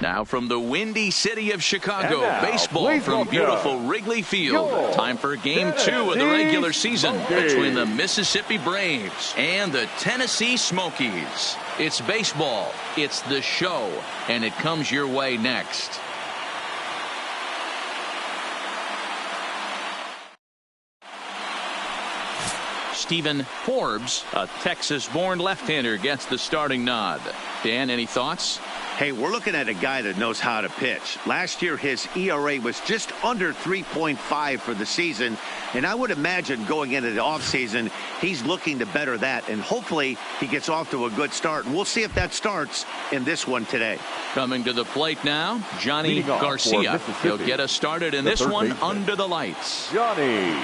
Now from the windy city of Chicago, now, baseball from beautiful Wrigley Field. Time for Game 2 of the regular season between the Mississippi Braves and the Tennessee Smokies. It's baseball, it's the show, and it comes your way next. Stephen Forbes, a Texas-born left-hander, gets the starting nod. Dan, any thoughts? Hey, we're looking at a guy that knows how to pitch. Last year, his ERA was just under 3.5 for the season, and I would imagine going into the offseason, he's looking to better that, and hopefully he gets off to a good start. And we'll see if that starts in this one today. Coming to the plate now, Johnny Garcia. He'll get us started in this one under the lights. Johnny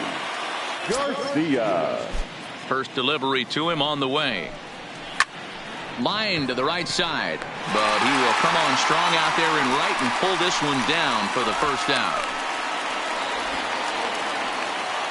Garcia. First delivery to him on the way. Line to the right side, but he will come on strong out there in right and pull this one down for the first out.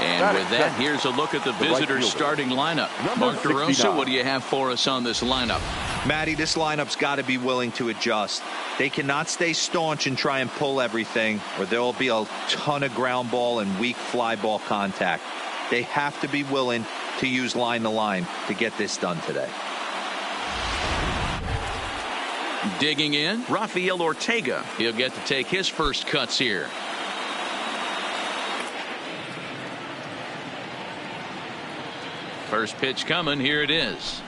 And with that, here's a look at the visitors' starting lineup. Mark DeRosa, what do you have for us on this lineup? Matty, this lineup's got to be willing to adjust. They cannot stay staunch and try and pull everything, or there will be a ton of ground ball and weak fly ball contact. They have to be willing to use line to line to get this done today. Digging in, Rafael Ortega. He'll get to take his first cuts here. First pitch coming. Here it is.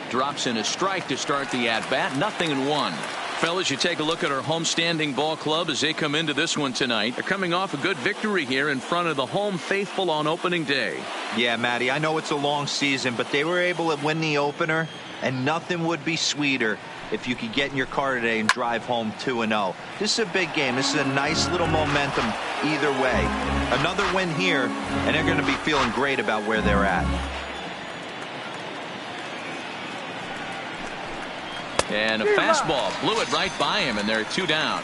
Drops in a strike to start the at-bat. 0-1. Fellas, you take a look at our homestanding ball club as they come into this one tonight. They're coming off a good victory here in front of the home faithful on opening day. Yeah, Matty, I know it's a long season, but they were able to win the opener, and nothing would be sweeter if you could get in your car today and drive home 2-0. This is a big game. This is a nice little momentum either way. Another win here, and they're going to be feeling great about where they're at. And a fastball blew it right by him, and they're 2 down.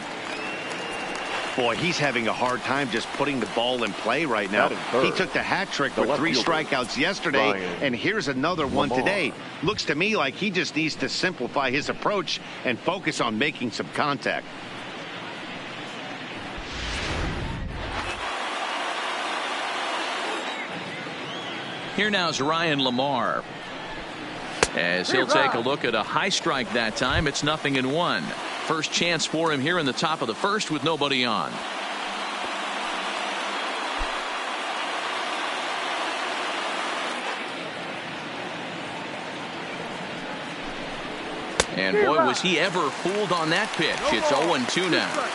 Boy, he's having a hard time just putting the ball in play right now. He took the hat trick with 3 strikeouts yesterday, and here's another one today. Looks to me like he just needs to simplify his approach and focus on making some contact. Here now is Ryan Lamar, as he'll take a look at a high strike that time. It's 0-1. First chance for him here in the top of the first with nobody on. And boy, was he ever fooled on that pitch. It's 0-2 now.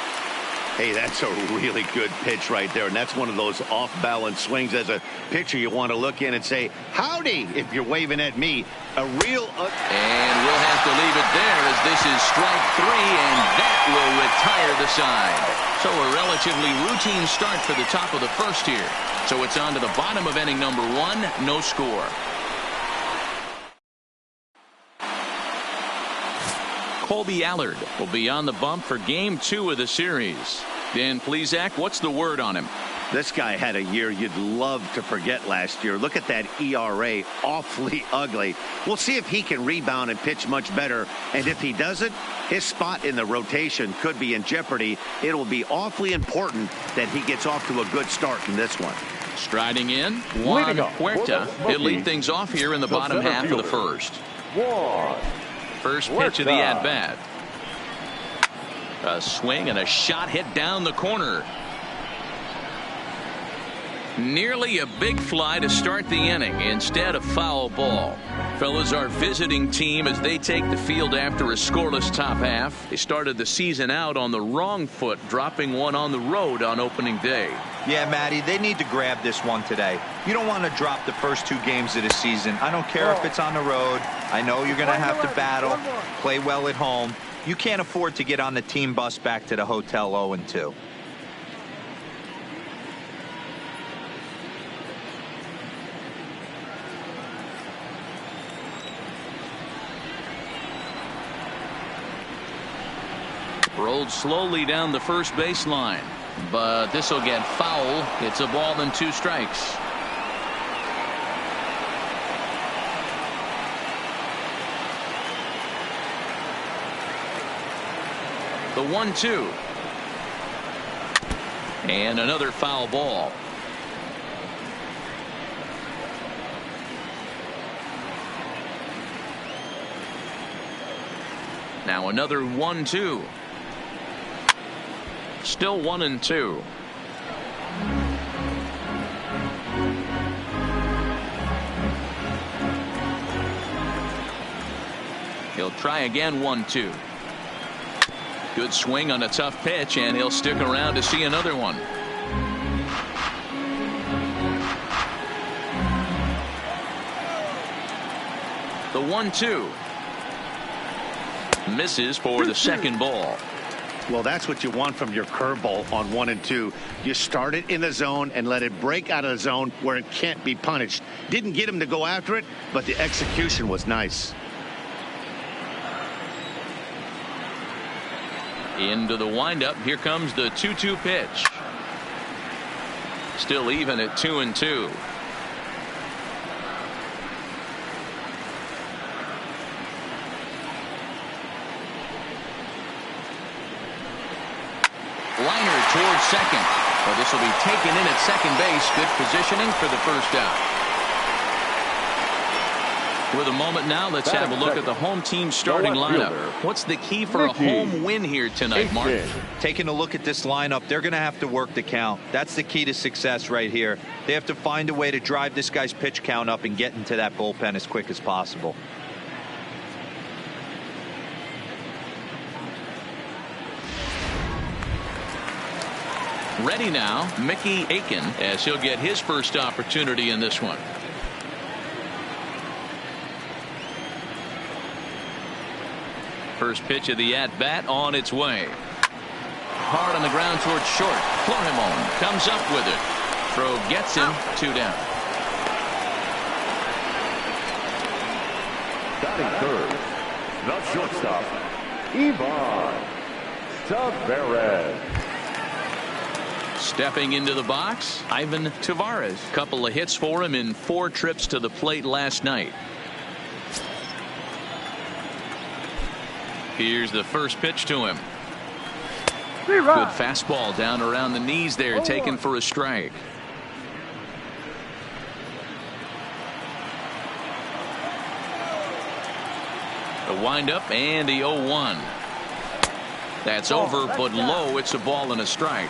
Hey, that's a really good pitch right there, and that's one of those off-balance swings. As a pitcher, you want to look in and say, howdy, if you're waving at me. A real... And we'll have to leave it there as this is strike 3, and that will retire the side. So a relatively routine start for the top of the first here. So it's on to the bottom of inning number 1, no score. Colby Allard will be on the bump for Game 2 of the series. Dan Plesac, what's the word on him? This guy had a year you'd love to forget last year. Look at that ERA, awfully ugly. We'll see if he can rebound and pitch much better. And if he doesn't, his spot in the rotation could be in jeopardy. It will be awfully important that he gets off to a good start in this one. Striding in, Juan Huerta. He'll lead things off here in the bottom half of the first. First pitch of the at-bat. A swing and a shot hit down the corner. Nearly a big fly to start the inning. Instead, a foul ball. Fellas, our visiting team as they take the field after a scoreless top half. They started the season out on the wrong foot, dropping one on the road on opening day. Yeah, Matty, they need to grab this one today. You don't want to drop the first 2 games of the season. I don't care if it's on the road. I know you're going to have to battle, play well at home. You can't afford to get on the team bus back to the hotel 0-2. Rolled slowly down the first baseline, but this will get foul. It's a ball and 2 strikes. The 1-2. And another foul ball. Now another 1-2. Still 1-2. He'll try again. 1-2. Good swing on a tough pitch, and he'll stick around to see another one. The 1-2. Misses for the second ball. Well, that's what you want from your curveball on 1 and 2. You start it in the zone and let it break out of the zone where it can't be punished. Didn't get him to go after it, but the execution was nice. Into the windup. Here comes the 2-2 pitch. Still even at 2-2. Liner towards second. Well, this will be taken in at second base. Good positioning for the first out. With a moment now, let's have a look at the home team starting lineup. What's the key for a home win here tonight, Mark? Taking a look at this lineup, they're going to have to work the count. That's the key to success right here. They have to find a way to drive this guy's pitch count up and get into that bullpen as quick as possible. Ready now, Mickey Aiken, as he'll get his first opportunity in this one. First pitch of the at-bat on its way. Hard on the ground towards short. Florimon comes up with it. Throw gets him. 2 down. Batting third, the shortstop, Ivan Tavares. Stepping into the box, Ivan Tavares. Couple of hits for him in 4 trips to the plate last night. Here's the first pitch to him. Good fastball down around the knees there, taken for a strike. The windup and the 0-1. That's over, but low. It's a ball and a strike.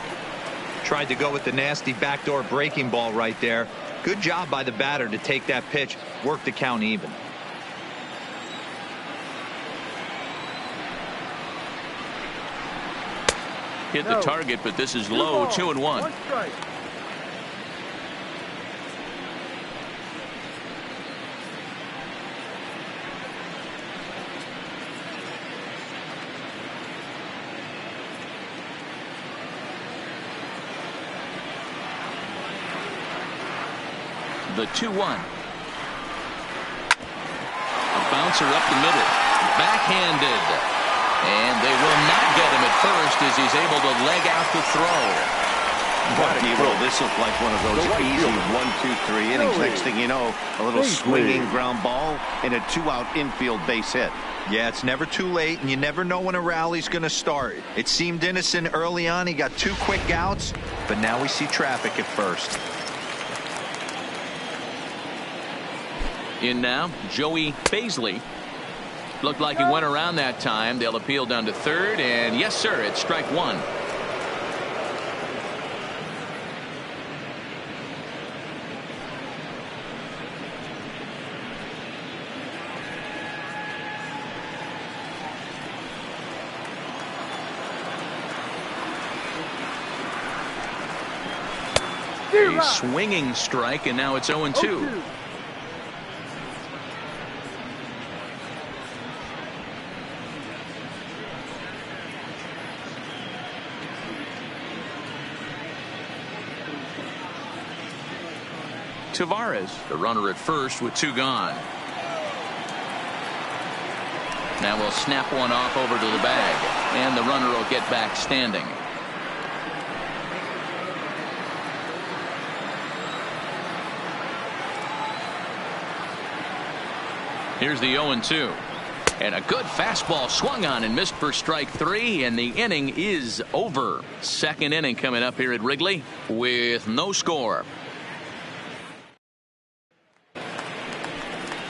Tried to go with the nasty backdoor breaking ball right there. Good job by the batter to take that pitch, work the count even. Hit the target, but this is low. 2-1. The 2-1. A bouncer up the middle. Backhanded. And they will not get him at first as he's able to leg out the throw. This looked like one of those easy 1-2-3 innings. Next thing you know, a little swinging ground ball and a 2-out infield base hit. Yeah, it's never too late, and you never know when a rally's going to start. It seemed innocent early on. He got 2 quick outs, but now we see traffic at first. In now, Joey Paisley. Looked like he went around that time. They'll appeal down to third, and yes, sir, it's strike 1. A swinging strike, and now it's 0-2. Tavares, the runner at first with 2 gone. Now we'll snap one off over to the bag, and the runner will get back standing. Here's the 0-2. And a good fastball swung on and missed for strike 3, and the inning is over. Second inning coming up here at Wrigley with no score.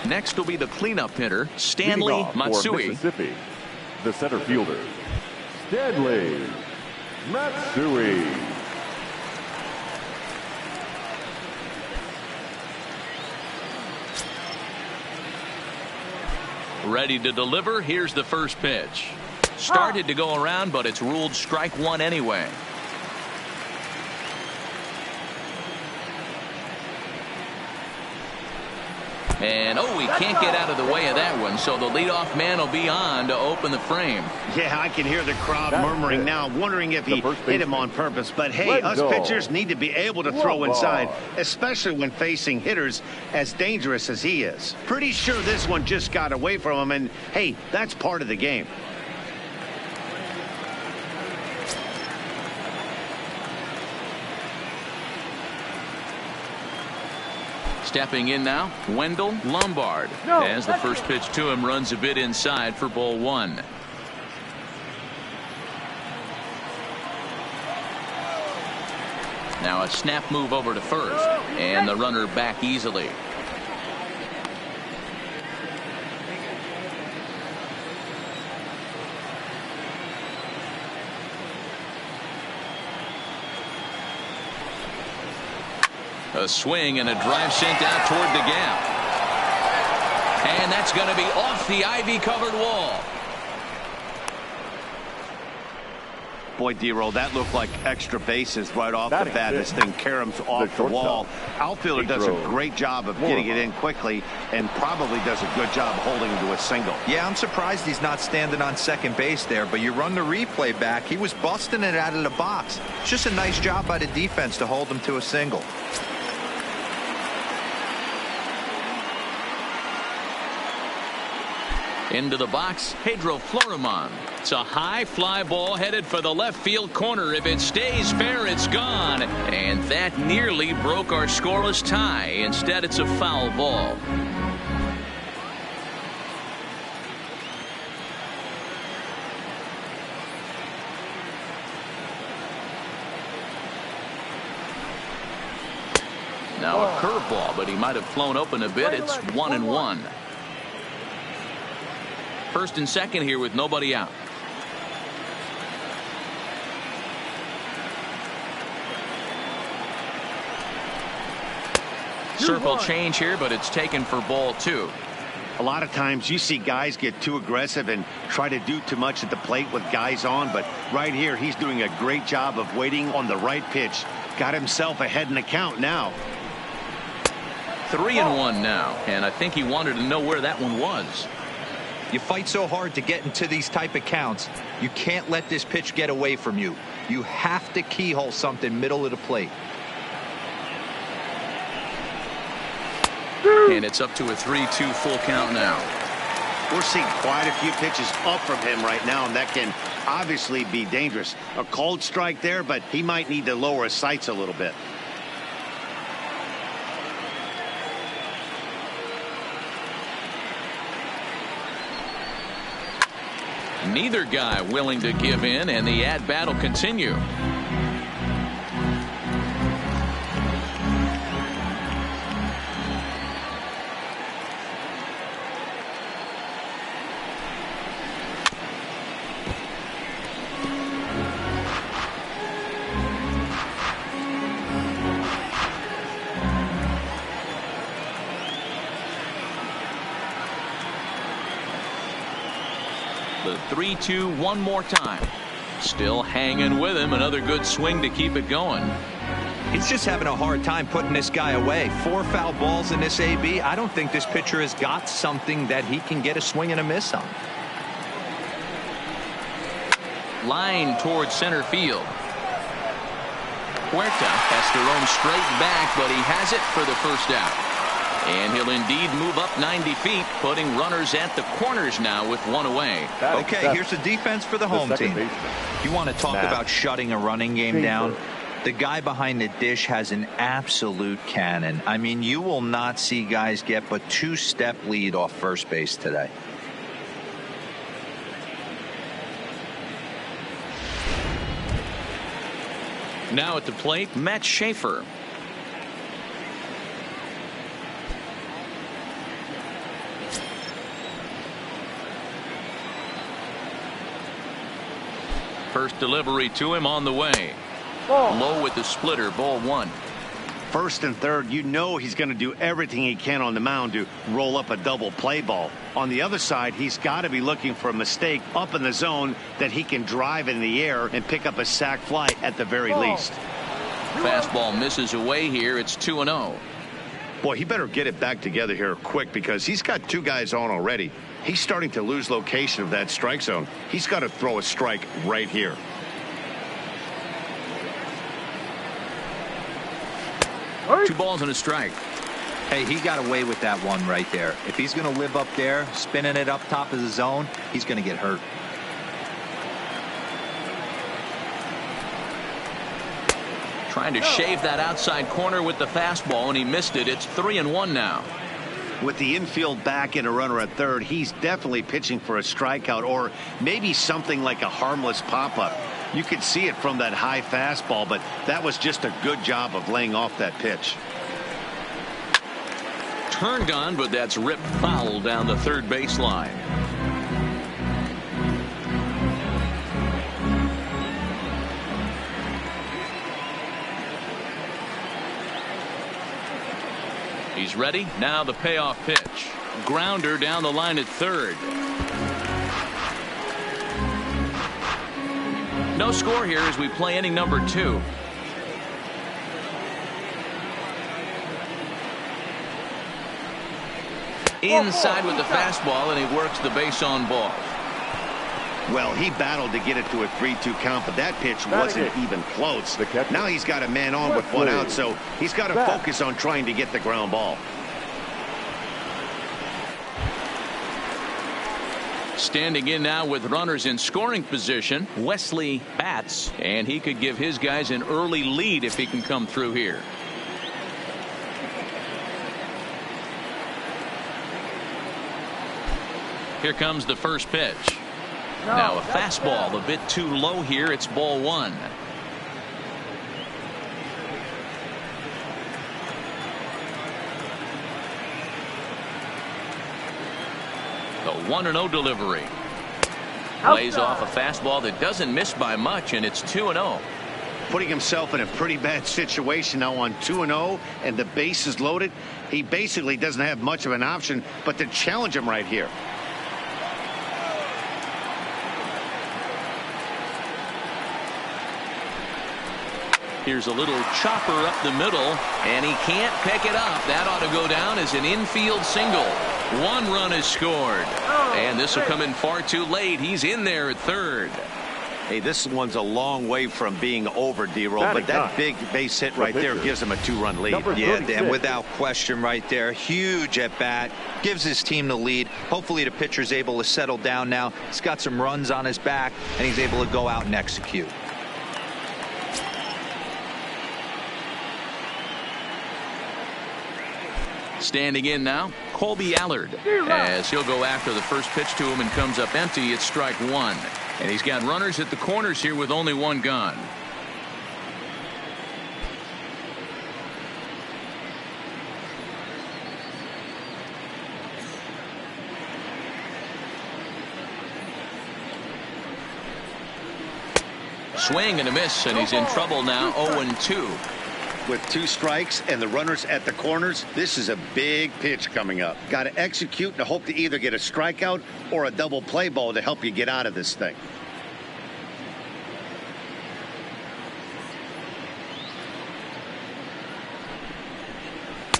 Next will be the cleanup hitter, Stanley Matsui. Mississippi, the center fielder, Stanley Matsui. Ready to deliver. Here's the first pitch. Started to go around, but it's ruled strike 1 anyway. And he can't get out of the way of that one, so the leadoff man will be on to open the frame. Yeah, I can hear the crowd murmuring now, wondering if he hit him on purpose. But hey, us pitchers need to be able to throw inside, especially when facing hitters as dangerous as he is. Pretty sure this one just got away from him, and hey, that's part of the game. Stepping in now, Wendell Lombard. As the first pitch to him runs a bit inside for ball 1. Now a snap move over to first, and the runner back easily. A swing and a drive sent out toward the gap. And that's going to be off the ivy-covered wall. Boy, D-Roll, that looked like extra bases right off the bat. This thing caroms off the wall. Outfielder does a great job of getting it in quickly and probably does a good job holding him to a single. Yeah, I'm surprised he's not standing on second base there, but you run the replay back. He was busting it out of the box. It's just a nice job by the defense to hold him to a single. Into the box, Pedro Florimon. It's a high fly ball headed for the left field corner. If it stays fair, it's gone. And that nearly broke our scoreless tie. Instead, it's a foul ball. Now a curveball, but he might have flown open a bit. It's 1-1. First and second here with nobody out. Circle change here, but it's taken for ball 2. A lot of times you see guys get too aggressive and try to do too much at the plate with guys on, but right here he's doing a great job of waiting on the right pitch. Got himself ahead in the count now. 3-1 now, and I think he wanted to know where that one was. You fight so hard to get into these type of counts. You can't let this pitch get away from you. You have to keyhole something middle of the plate. And it's up to a 3-2 full count now. We're seeing quite a few pitches up from him right now, and that can obviously be dangerous. A cold strike there, but he might need to lower his sights a little bit. Neither guy willing to give in, and the at-bat will continue. The 3-2 one more time. Still hanging with him. Another good swing to keep it going. He's just having a hard time putting this guy away. 4 foul balls in this AB. I don't think this pitcher has got something that he can get a swing and a miss on. Line towards center field. Huerta has to roam straight back, but he has it for the first out. And he'll indeed move up 90 feet, putting runners at the corners now with one away. Okay, here's the defense for the home team. You want to talk about shutting a running game down? The guy behind the dish has an absolute cannon. I mean, you will not see guys get but 2-step lead off first base today. Now at the plate, Matt Schaefer. First delivery to him on the way. Low with the splitter, ball one. First and third, you know he's going to do everything he can on the mound to roll up a double play ball. On the other side, he's got to be looking for a mistake up in the zone that he can drive in the air and pick up a sac fly at the very least. Fastball misses away here. It's 2-0. Boy, he better get it back together here quick because he's got two guys on already. He's starting to lose location of that strike zone. He's got to throw a strike right here. Two balls and a strike. Hey, he got away with that one right there. If he's going to live up there, spinning it up top of the zone, he's going to get hurt. Trying to shave that outside corner with the fastball, and he missed it. It's 3-1 now. With the infield back and a runner at third, he's definitely pitching for a strikeout or maybe something like a harmless pop-up. You could see it from that high fastball, but that was just a good job of laying off that pitch. Turned on, but that's ripped foul down the third baseline. He's ready. Now the payoff pitch. Grounder down the line at third. No score here as we play inning number 2. Inside with the fastball, and he works the base on ball. Well, he battled to get it to a 3-2 count, but that pitch wasn't even close. Now he's got a man on with one out, so he's got to focus on trying to get the ground ball. Standing in now with runners in scoring position, Wesley Batts, and he could give his guys an early lead if he can come through here. Here comes the first pitch. Now a fastball a bit too low here. It's ball one. The 1-0 delivery. Plays off a fastball that doesn't miss by much, and it's 2-0. Putting himself in a pretty bad situation now on 2-0, and the base is loaded. He basically doesn't have much of an option but to challenge him right here. Here's a little chopper up the middle, and he can't pick it up. That ought to go down as an infield single. One run is scored, and this will come in far too late. He's in there at third. Hey, this one's a long way from being over, D-Roll, but that big base hit right there gives him a 2-run lead. Yeah, and without question right there, huge at bat, gives his team the lead. Hopefully the pitcher's able to settle down now. He's got some runs on his back, and he's able to go out and execute. Standing in now, Colby Allard, as he'll go after the first pitch to him and comes up empty. It's strike one, and he's got runners at the corners here with only one gone. Swing and a miss, and he's in trouble now. 0-2. With 2 strikes and the runners at the corners, this is a big pitch coming up. Got to execute and hope to either get a strikeout or a double play ball to help you get out of this thing.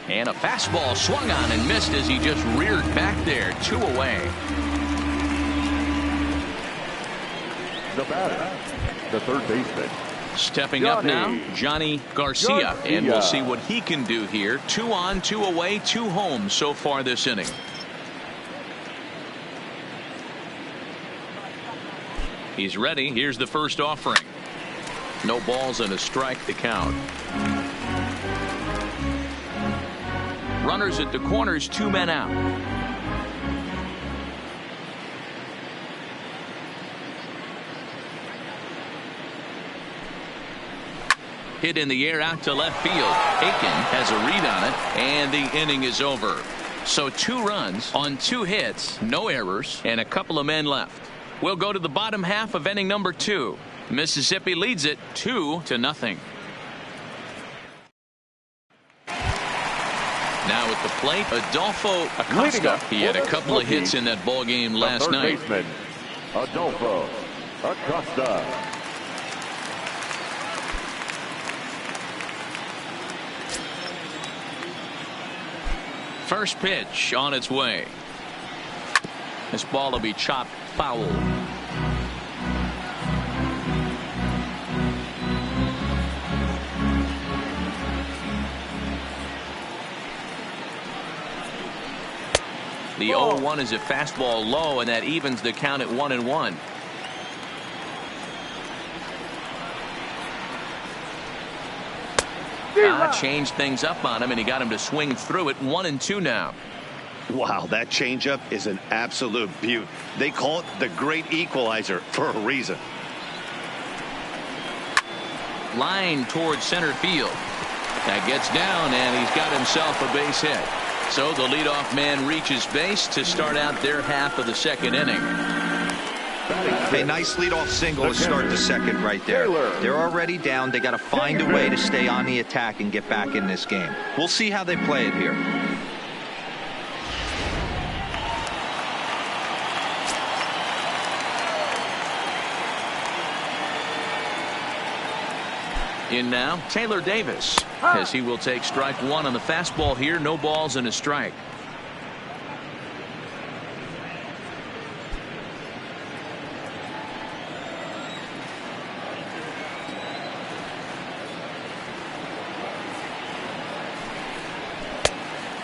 And a fastball swung on and missed as he just reared back there. 2 away. The batter, the third baseman. Stepping up now, Johnny Garcia, and we'll see what he can do here. 2 on, 2 away, 2 home so far this inning. He's ready. Here's the first offering. No balls and a strike to count. Runners at the corners, 2 men out. Hit in the air out to left field. Aiken has a read on it, and the inning is over. So 2 runs on 2 hits, no errors, and a couple of men left. We'll go to the bottom half of inning number 2. Mississippi leads it 2-0. Now at the plate, Adolfo Acosta. He had a couple of hits in that ball game last night. Baseman, Adolfo Acosta. First pitch on its way. This ball will be chopped foul. The 0-1 is a fastball low, and that evens the count at 1-1. Changed things up on him, and he got him to swing through it. 1-2 now. Wow, that changeup is an absolute beaut. They call it the great equalizer for a reason. Line towards center field. That gets down, and he's got himself a base hit. So the leadoff man reaches base to start out their half of the second inning. A nice leadoff single to start the second right there. They're already down. They got to find a way to stay on the attack and get back in this game. We'll see how they play it here. In now, Taylor Davis, as he will take strike 1 on the fastball here. No balls and a strike.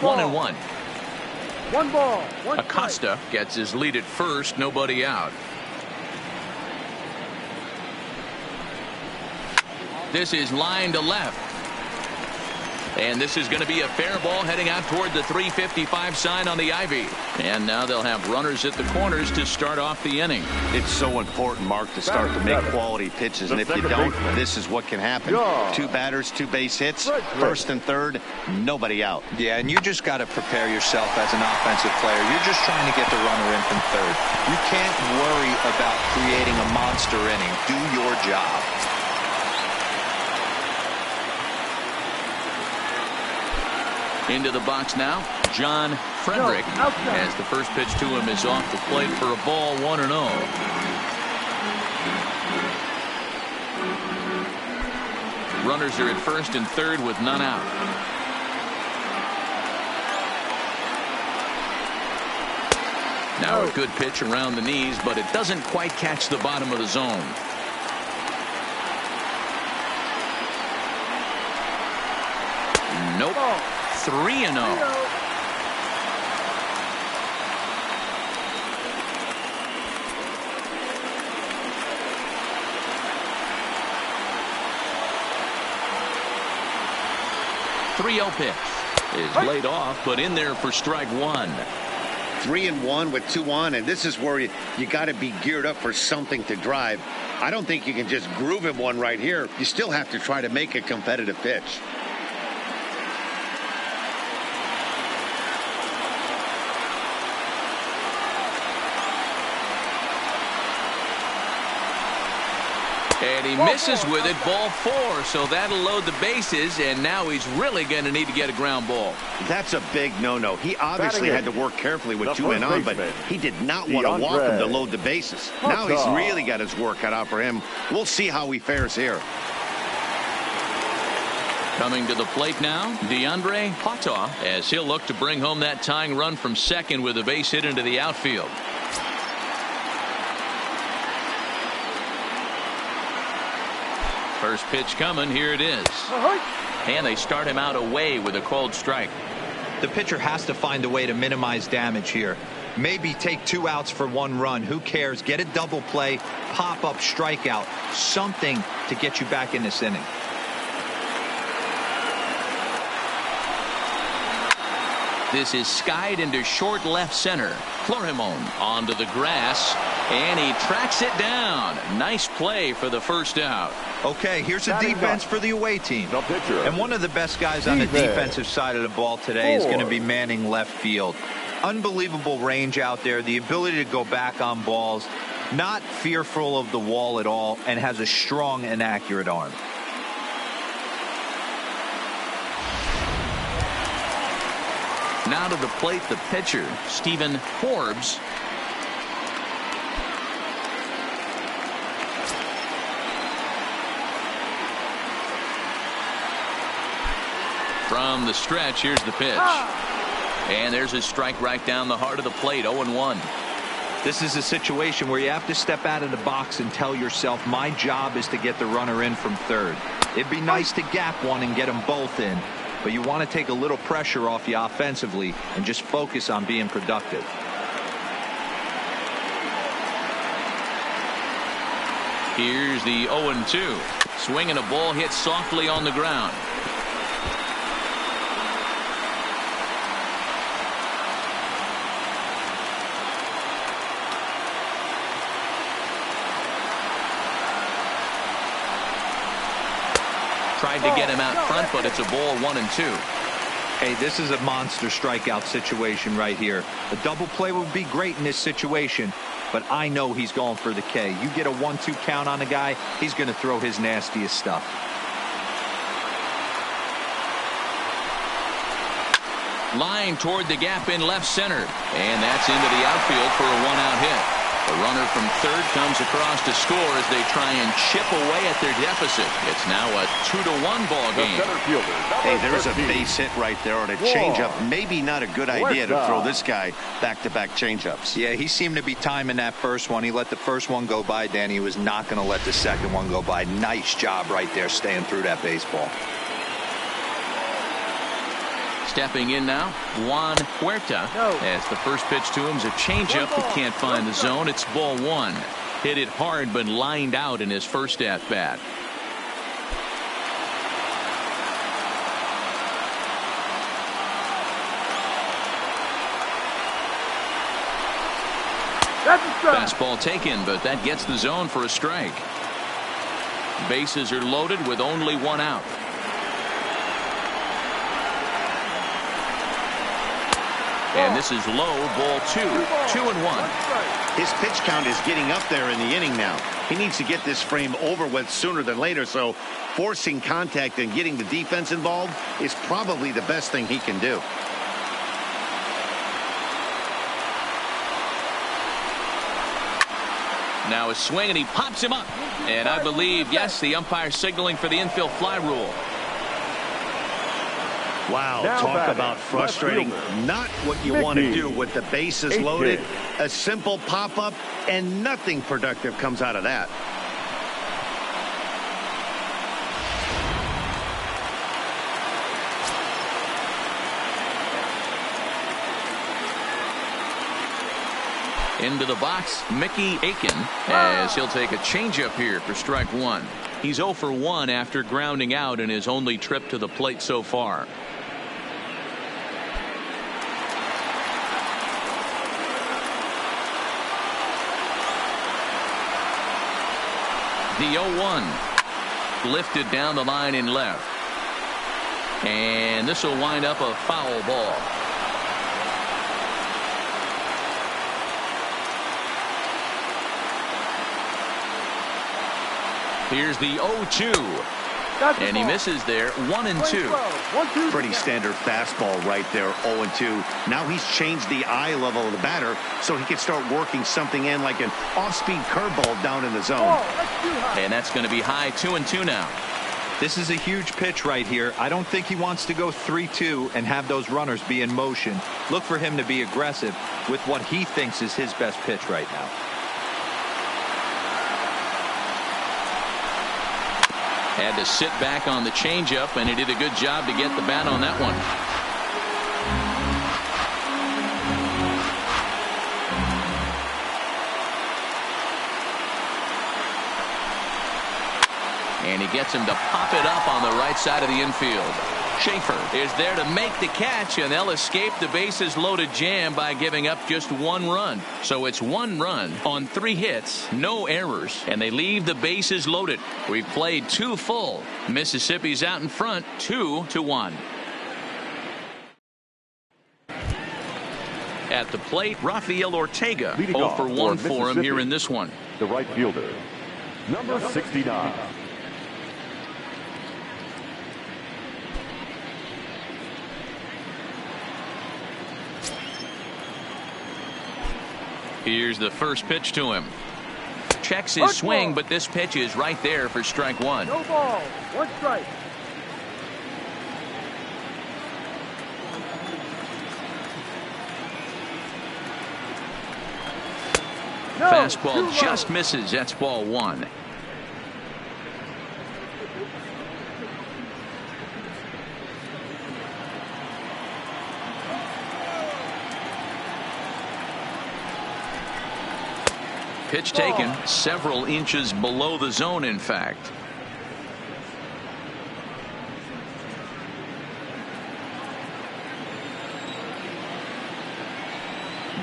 Ball. 1-1. 1 ball. 1 Acosta gets his lead at first. Nobody out. This is line to left. And this is going to be a fair ball heading out toward the 355 sign on the ivy. And now they'll have runners at the corners to start off the inning. It's so important, Mark, to start to make quality pitches. And if you don't, this is what can happen. 2 batters, 2 base hits, first and third, nobody out. Yeah, and you just got to prepare yourself as an offensive player. You're just trying to get the runner in from third. You can't worry about creating a monster inning. Do your job. Into the box now, John Frederick, as the first pitch to him is off the plate for a ball. 1-0. Runners are at first and third with none out. Now a good pitch around the knees, but it doesn't quite catch the bottom of the zone. Nope. 3-0. Pitch is laid off, but in there for strike 1. 3-1 with 2 on, and this is where you got to be geared up for something to drive. I don't think you can just groove him one right here. You still have to try to make a competitive pitch. And he misses with it, ball 4, so that'll load the bases, and now he's really going to need to get a ground ball. That's a big no-no. He obviously had to work carefully with 2 men on, but he did not want to walk him to load the bases. Now he's really got his work cut out for him. We'll see how he fares here. Coming to the plate now, DeAndre Hauta, as he'll look to bring home that tying run from second with a base hit into the outfield. First pitch coming. Here it is. And they start him out away with a called strike. The pitcher has to find a way to minimize damage here. Maybe take 2 outs for 1 run. Who cares? Get a double play, pop up, strikeout, something to get you back in this inning. This is skied into short left center. Florimon onto the grass, and he tracks it down. Nice play for the first out. Okay, here's a defense for the away team. And one of the best guys on the defensive side of the ball today is going to be manning left field. Unbelievable range out there, the ability to go back on balls, not fearful of the wall at all, and has a strong and accurate arm. Now to the plate, the pitcher, Stephen Forbes. From the stretch, here's the pitch. And there's a strike right down the heart of the plate, 0-1. This is a situation where you have to step out of the box and tell yourself, my job is to get the runner in from third. It'd be nice to gap one and get them both in, but you want to take a little pressure off you offensively and just focus on being productive. Here's the 0-2. Swinging a ball hit softly on the ground. Tried to get him out front, but it's a ball, 1-2. Hey, this is a monster strikeout situation right here. A double play would be great in this situation, but I know he's going for the K. You get a 1-2 count on a guy, he's going to throw his nastiest stuff. Line toward the gap in left center, and that's into the outfield for a 1-out hit. The runner from third comes across to score as they try and chip away at their deficit. It's now a 2-1 ball game. Hey, there's a base hit right there on a changeup. Maybe not a good idea to throw this guy back-to-back changeups. Yeah, he seemed to be timing that first one. He let the first one go by, Danny. He was not going to let the second one go by. Nice job right there staying through that baseball. Stepping in now, Juan Huerta. As the first pitch to him is a changeup that can't find the zone. It's ball 1. Hit it hard, but lined out in his first at-bat. Fastball taken, but that gets the zone for a strike. Bases are loaded with only 1 out. And this is low, ball 2, 2-1. His pitch count is getting up there in the inning now. He needs to get this frame over with sooner than later, so forcing contact and getting the defense involved is probably the best thing he can do. Now a swing, and he pops him up. And I believe, yes, the umpire signaling for the infield fly rule. Wow, talk about frustrating. Not what you want to do with the bases loaded. A simple pop-up, and nothing productive comes out of that. Into the box, Mickey Aiken, as he'll take a changeup here for strike 1. He's 0 for 1 after grounding out in his only trip to the plate so far. The 0-1 lifted down the line in left, and this will wind up a foul ball. Here's the 0-2. And he misses there, 1-2. Pretty standard fastball right there, 0-2. Now he's changed the eye level of the batter so he can start working something in like an off-speed curveball down in the zone. And that's going to be high, 2-2 now. This is a huge pitch right here. I don't think he wants to go 3-2 and have those runners be in motion. Look for him to be aggressive with what he thinks is his best pitch right now. Had to sit back on the changeup, and he did a good job to get the bat on that one. And he gets him to pop it up on the right side of the infield. Schaefer is there to make the catch, and they'll escape the bases loaded jam by giving up just 1 run. So it's 1 run on 3 hits, no errors, and they leave the bases loaded. We've played 2 full. Mississippi's out in front, 2-1. At the plate, Rafael Ortega, 0 for 1 for him here in this one. The right fielder, number 69. Here's the first pitch to him. Checks his swing, but this pitch is right there for strike 1. No ball. 1 strike. No, fastball just misses. That's ball 1. Pitch taken several inches below the zone, in fact.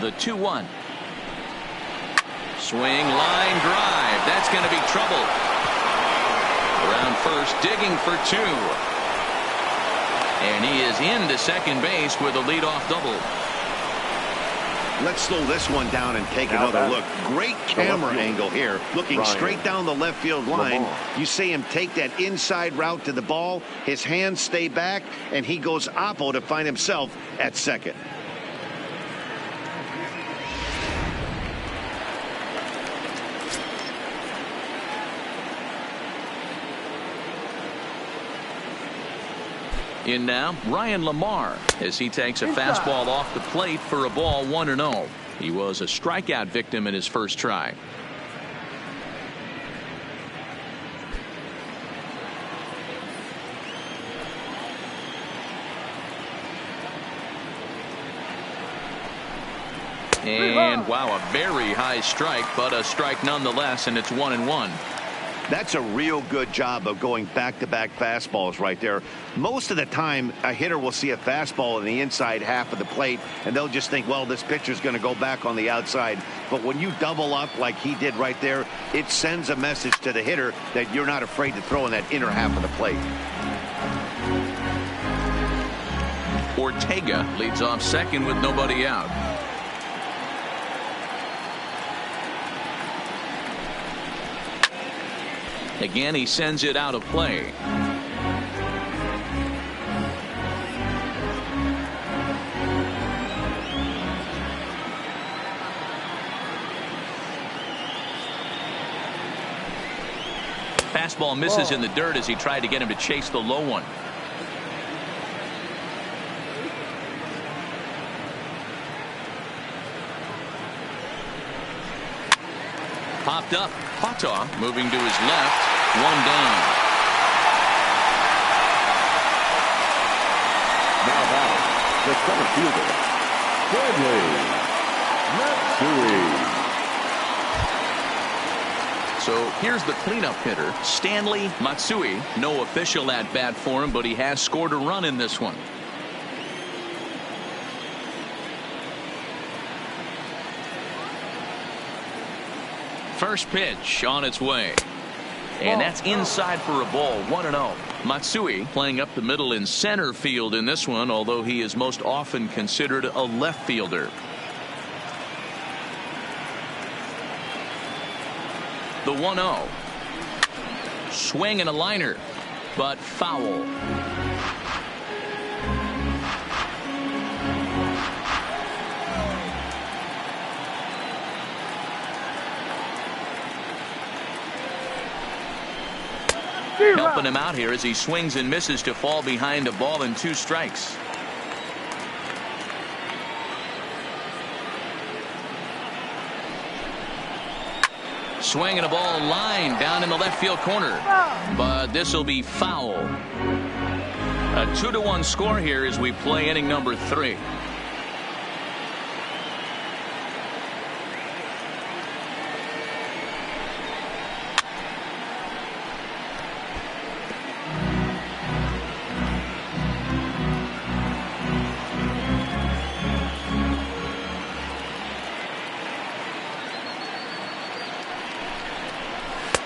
The 2-1. Swing, line drive. That's going to be trouble. Around first, digging for 2. And he is into second base with a leadoff double. Let's slow this one down and take another look. Great camera angle here. Looking straight down the left field line. You see him take that inside route to the ball. His hands stay back, and he goes oppo to find himself at second. In now, Ryan Lamar, as he takes a fastball off the plate for a ball 1-0. He was a strikeout victim in his first try. And wow, a very high strike, but a strike nonetheless, and it's 1-1. That's a real good job of going back-to-back fastballs right there. Most of the time, a hitter will see a fastball in the inside half of the plate, and they'll just think, well, this pitcher's going to go back on the outside. But when you double up like he did right there, it sends a message to the hitter that you're not afraid to throw in that inner half of the plate. Ortega leads off second with nobody out. Again, he sends it out of play. Fastball misses in the dirt as he tried to get him to chase the low one. Popped up. Pata moving to his left. 1 down. Now back, the center fielder, Bradley Matsui. So here's the cleanup hitter, Stanley Matsui. No official at bat for him, but he has scored a run in this one. First pitch on its way. And that's inside for a ball. 1-0. Matsui playing up the middle in center field in this one, although he is most often considered a left fielder. The 1-0. Swing and a liner, but foul. Helping him out here as he swings and misses to fall behind a ball and 2 strikes. Swing and a ball line down in the left field corner, but this will be foul. A 2-1 score here as we play inning number 3.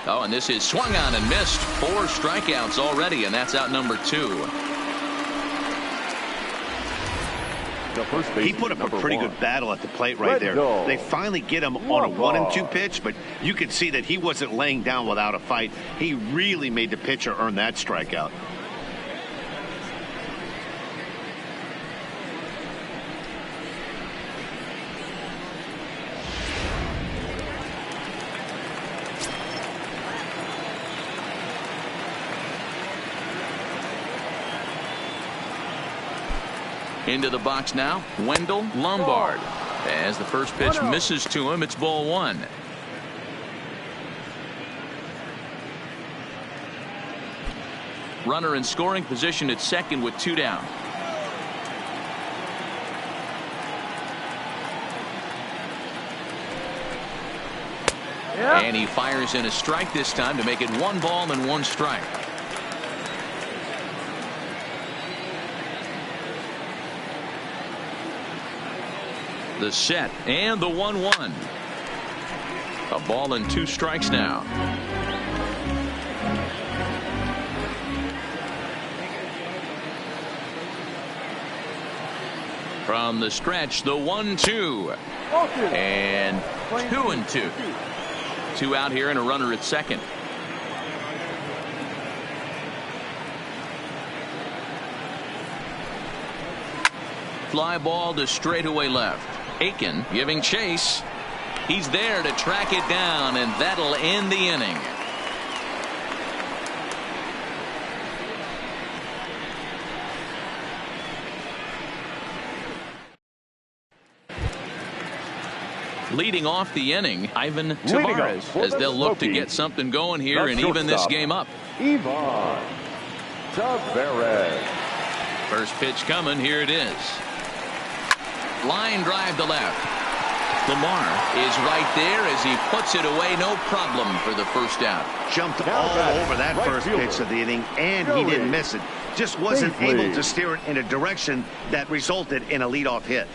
Oh, and this is swung on and missed. 4 strikeouts already, and that's out number 2. He put up a pretty good battle at the plate right there. They finally get him on a 1-2 pitch, but you could see that he wasn't laying down without a fight. He really made the pitcher earn that strikeout. Into the box now, Wendell Lombard. As the first pitch misses to him, it's ball 1. Runner in scoring position at second with 2 down. And he fires in a strike this time to make it 1 ball and 1 strike. The set and the 1-1. A ball and 2 strikes now. From the stretch, the 1-2. And 2-2. 2 out here and a runner at second. Fly ball to straightaway left. Aiken giving chase. He's there to track it down, and that'll end the inning. Leading off the inning, Ivan Tavares, as they'll look to get something going here and even this game up. Ivan Tavares. First pitch coming. Here it is. Line drive to left. Lamar is right there as he puts it away. No problem for the first out. Jumped all over that first pitch of the inning, and he didn't miss it. Just wasn't able to steer it in a direction that resulted in a leadoff hit.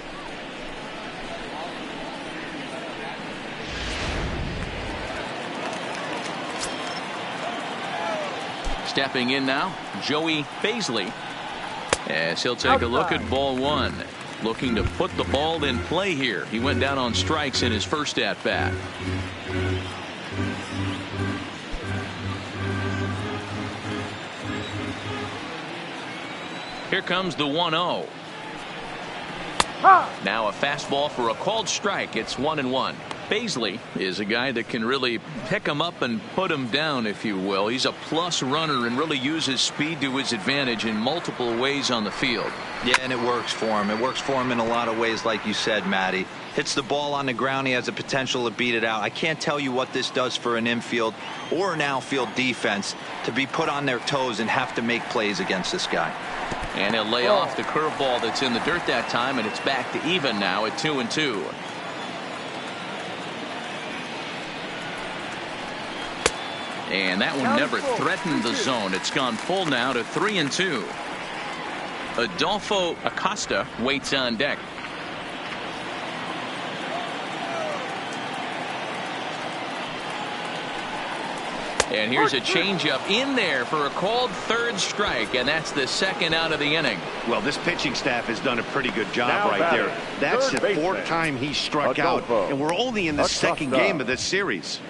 Stepping in now, Joey Baisley, as he'll take a look at ball 1. Looking to put the ball in play here. He went down on strikes in his first at bat. Here comes the 1-0. Now a fastball for a called strike. It's 1-1. Baisley is a guy that can really pick him up and put him down, if you will. He's a plus runner and really uses speed to his advantage in multiple ways on the field. Yeah, and it works for him. It works for him in a lot of ways, like you said, Matty. Hits the ball on the ground. He has the potential to beat it out. I can't tell you what this does for an infield or an outfield defense to be put on their toes and have to make plays against this guy. And he'll lay off the curveball that's in the dirt that time, and it's back to even now at 2-2. And that one never threatened the zone. It's gone full now to 3-2. Adolfo Acosta waits on deck. And here's a changeup in there for a called third strike, and that's the second out of the inning. Well, this pitching staff has done a pretty good job right there. That's the 4th time he struck out, and we're only in the second game of this series.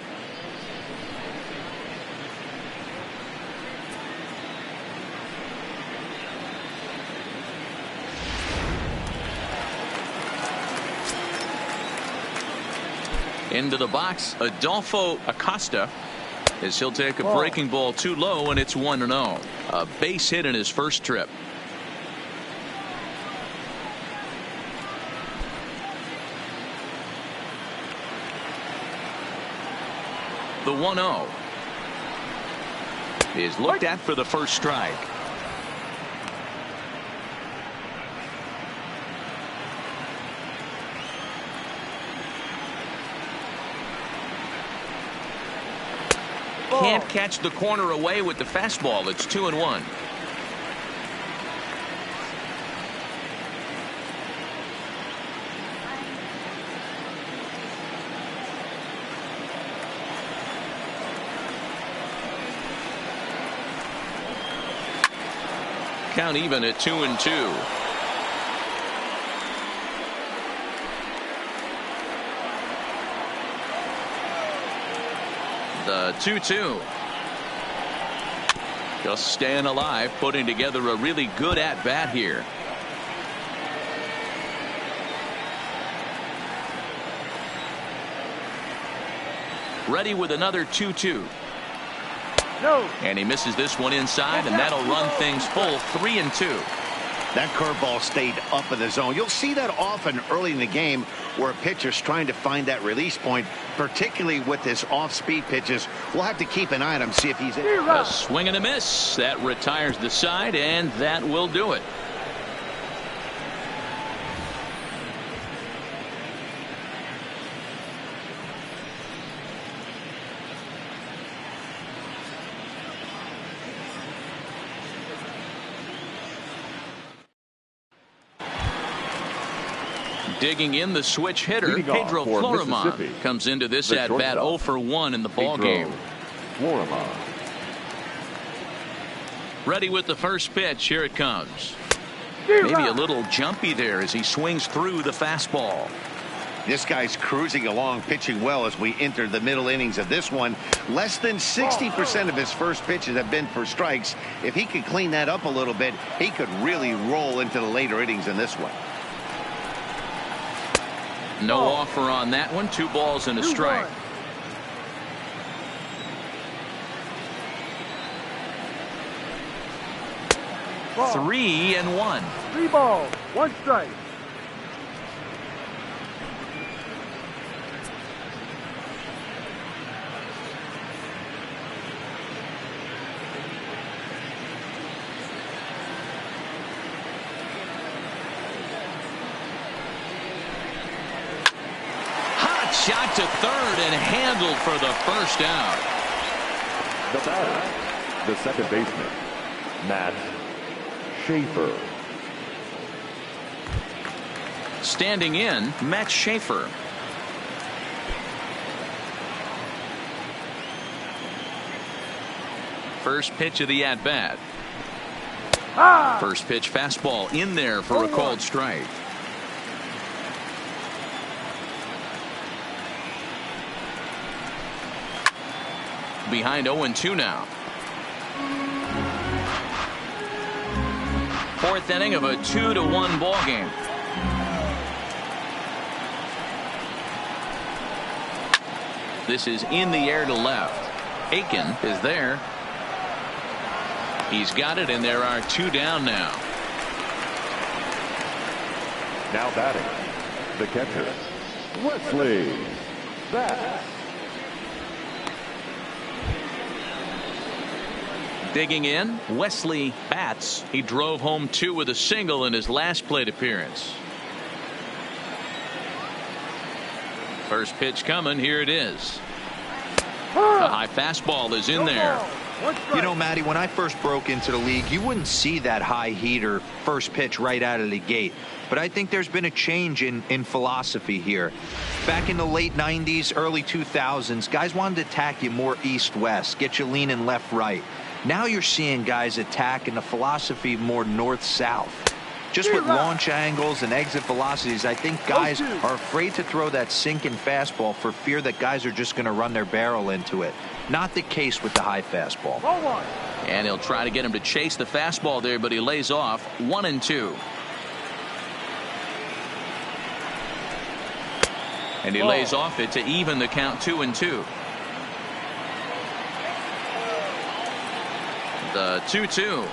Into the box, Adolfo Acosta, as he'll take a breaking ball too low, and it's 1-0. A base hit in his first trip. The 1-0 is looked at for the first strike. Can't catch the corner away with the fastball. It's 2-1. Count even at 2-2. The 2-2. Just staying alive, putting together a really good at-bat here. Ready with another 2-2. No. And he misses this one inside, and that'll run things full 3-2. That curveball stayed up in the zone. You'll see that often early in the game where a pitcher's trying to find that release point, particularly with his off-speed pitches. We'll have to keep an eye on him, see if he's in. A swing and a miss. That retires the side, and that will do it. Digging in, the switch hitter, Pedro Florimon, comes into this at-bat 0 for 1 in the ball game. Ready with the first pitch. Here it comes. Maybe a little jumpy there as he swings through the fastball. This guy's cruising along, pitching well as we enter the middle innings of this one. Less than 60% of his first pitches have been for strikes. If he could clean that up a little bit, he could really roll into the later innings in this one. No offer on that one. 2 balls and a strike. 3-1. 3 balls, 1 strike. Shot to third and handled for the first out. The batter, the second baseman, Matt Schaefer. Standing in, Matt Schaefer. First pitch of the at-bat. First pitch fastball in there for a called strike. Behind 0-2 now. 4th inning of a 2-1 ball game. This is in the air to left. Aiken is there. He's got it, and there are 2 down now. Now batting, the catcher, Wesley Batts. Digging in, Wesley Batts. He drove home 2 with a single in his last plate appearance. First pitch coming. Here it is. A high fastball is in there. You know, Matty, when I first broke into the league, you wouldn't see that high heater first pitch right out of the gate. But I think there's been a change in philosophy here. Back in the late 90s, early 2000s, guys wanted to attack you more east-west, get you leaning left-right. Now you're seeing guys attack in the philosophy more north-south. Just with launch angles and exit velocities, I think guys are afraid to throw that sinking fastball for fear that guys are just going to run their barrel into it. Not the case with the high fastball. And he'll try to get him to chase the fastball there, but he lays off. 1-2. And he lays off it to even the count. 2-2. The 2-2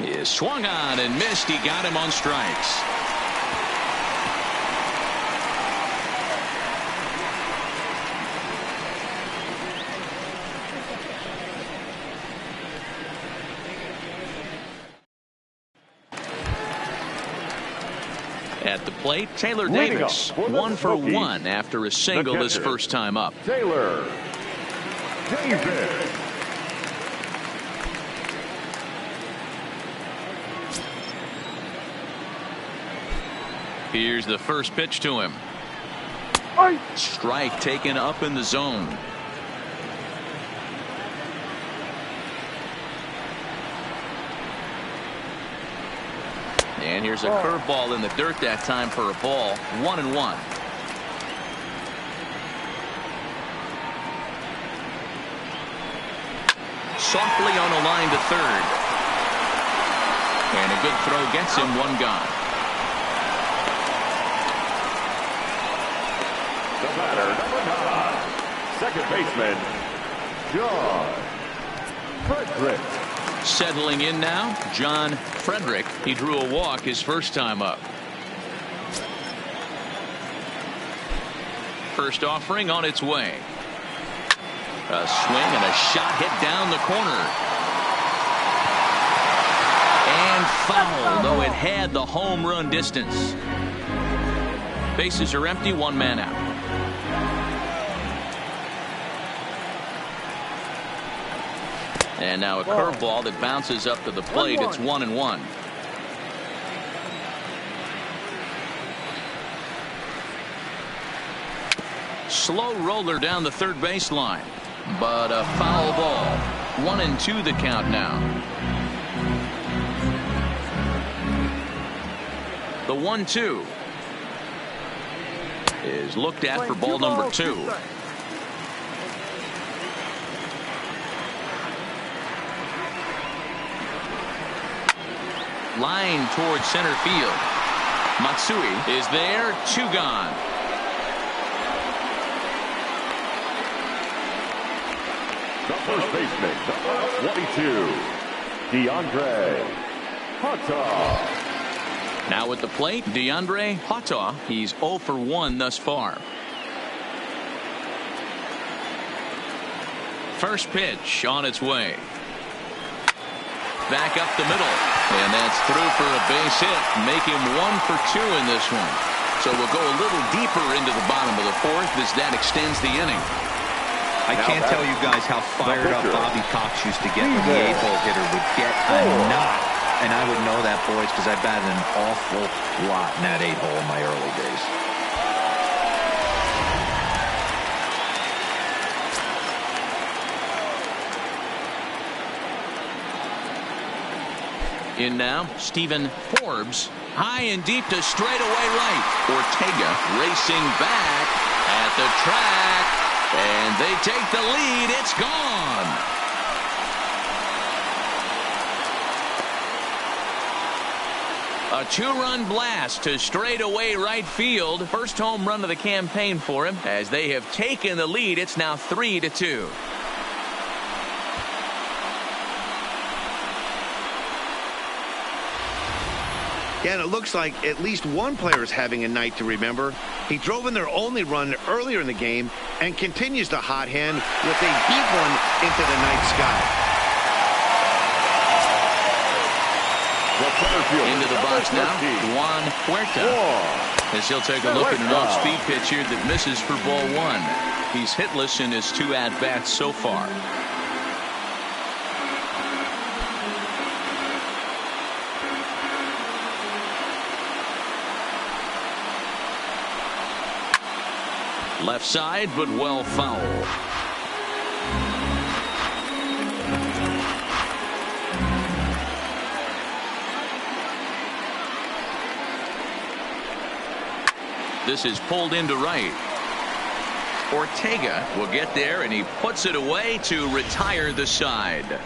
is swung on and missed. He got him on strikes. At the plate, Taylor Davis, 1 for 1 after a single his first time up. Taylor Davis. Here's the first pitch to him. Strike taken up in the zone. And here's a curveball in the dirt that time for a ball. 1-1. Softly on a line to third. And a good throw gets him one gone. The batter, number 9, second baseman, John Frederick. Settling in now, John Frederick. He drew a walk his first time up. First offering on its way. A swing and a shot hit down the corner. And foul, though it had the home run distance. Bases are empty, one man out. And now a curveball that bounces up to the plate. It's 1-1. Slow roller down the third baseline, but a foul ball. 1-2 the count now. The 1-2 is looked at for ball number 2. Line towards center field. Matsui is there. 2 gone. The first baseman, number 22, DeAndre Hunter. Now at the plate, DeAndre Hunter. He's 0 for 1 thus far. First pitch on its way. Back up the middle. And that's through for a base hit. Make him 1 for 2 in this one. So we'll go a little deeper into the bottom of the 4th as that extends the inning. I can't tell you guys how fired up Bobby Cox used to get when the 8-hole hitter would get a knot. And I would know that, boys, because I batted an awful lot in that 8-hole in my early days. In now, Stephen Forbes. High and deep to straightaway right. Ortega racing back at the track. And they take the lead. It's gone. A 2-run blast to straightaway right field. First home run of the campaign for him. As they have taken the lead, it's now 3-2. Yeah, and it looks like at least one player is having a night to remember. He drove in their only run earlier in the game and continues to hot hand with a deep one into the night sky. Into the box now, Juan Huerta. As he'll take a look at an off-speed pitch here that misses for ball 1. He's hitless in his 2 at-bats so far. Left side, but well foul. This is pulled into right. Ortega will get there, and he puts it away to retire the side.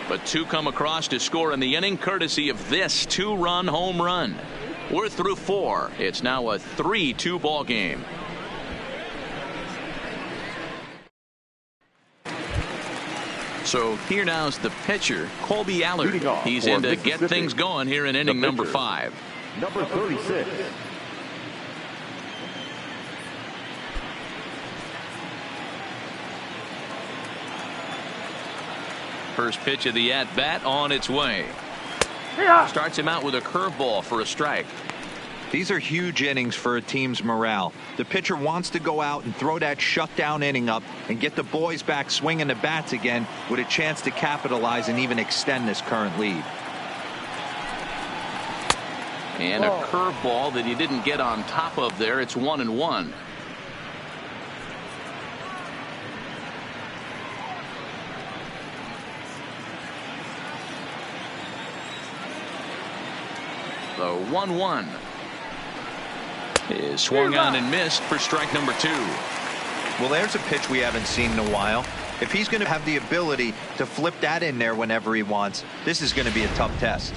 But 2 come across to score in the inning, courtesy of this 2-run home run. We're through 4. It's now a 3-2 ball game. So here now's the pitcher, Colby Allard. He's in to get things going here in inning number 5. Number 36. First pitch of the at-bat on its way. Starts him out with a curveball for a strike. These are huge innings for a team's morale. The pitcher wants to go out and throw that shutdown inning up and get the boys back swinging the bats again with a chance to capitalize and even extend this current lead. And a curveball that he didn't get on top of there. It's 1-1. The 1-1 is swung on and missed for strike number 2. Well, there's a pitch we haven't seen in a while. If he's going to have the ability to flip that in there whenever he wants, this is going to be a tough test.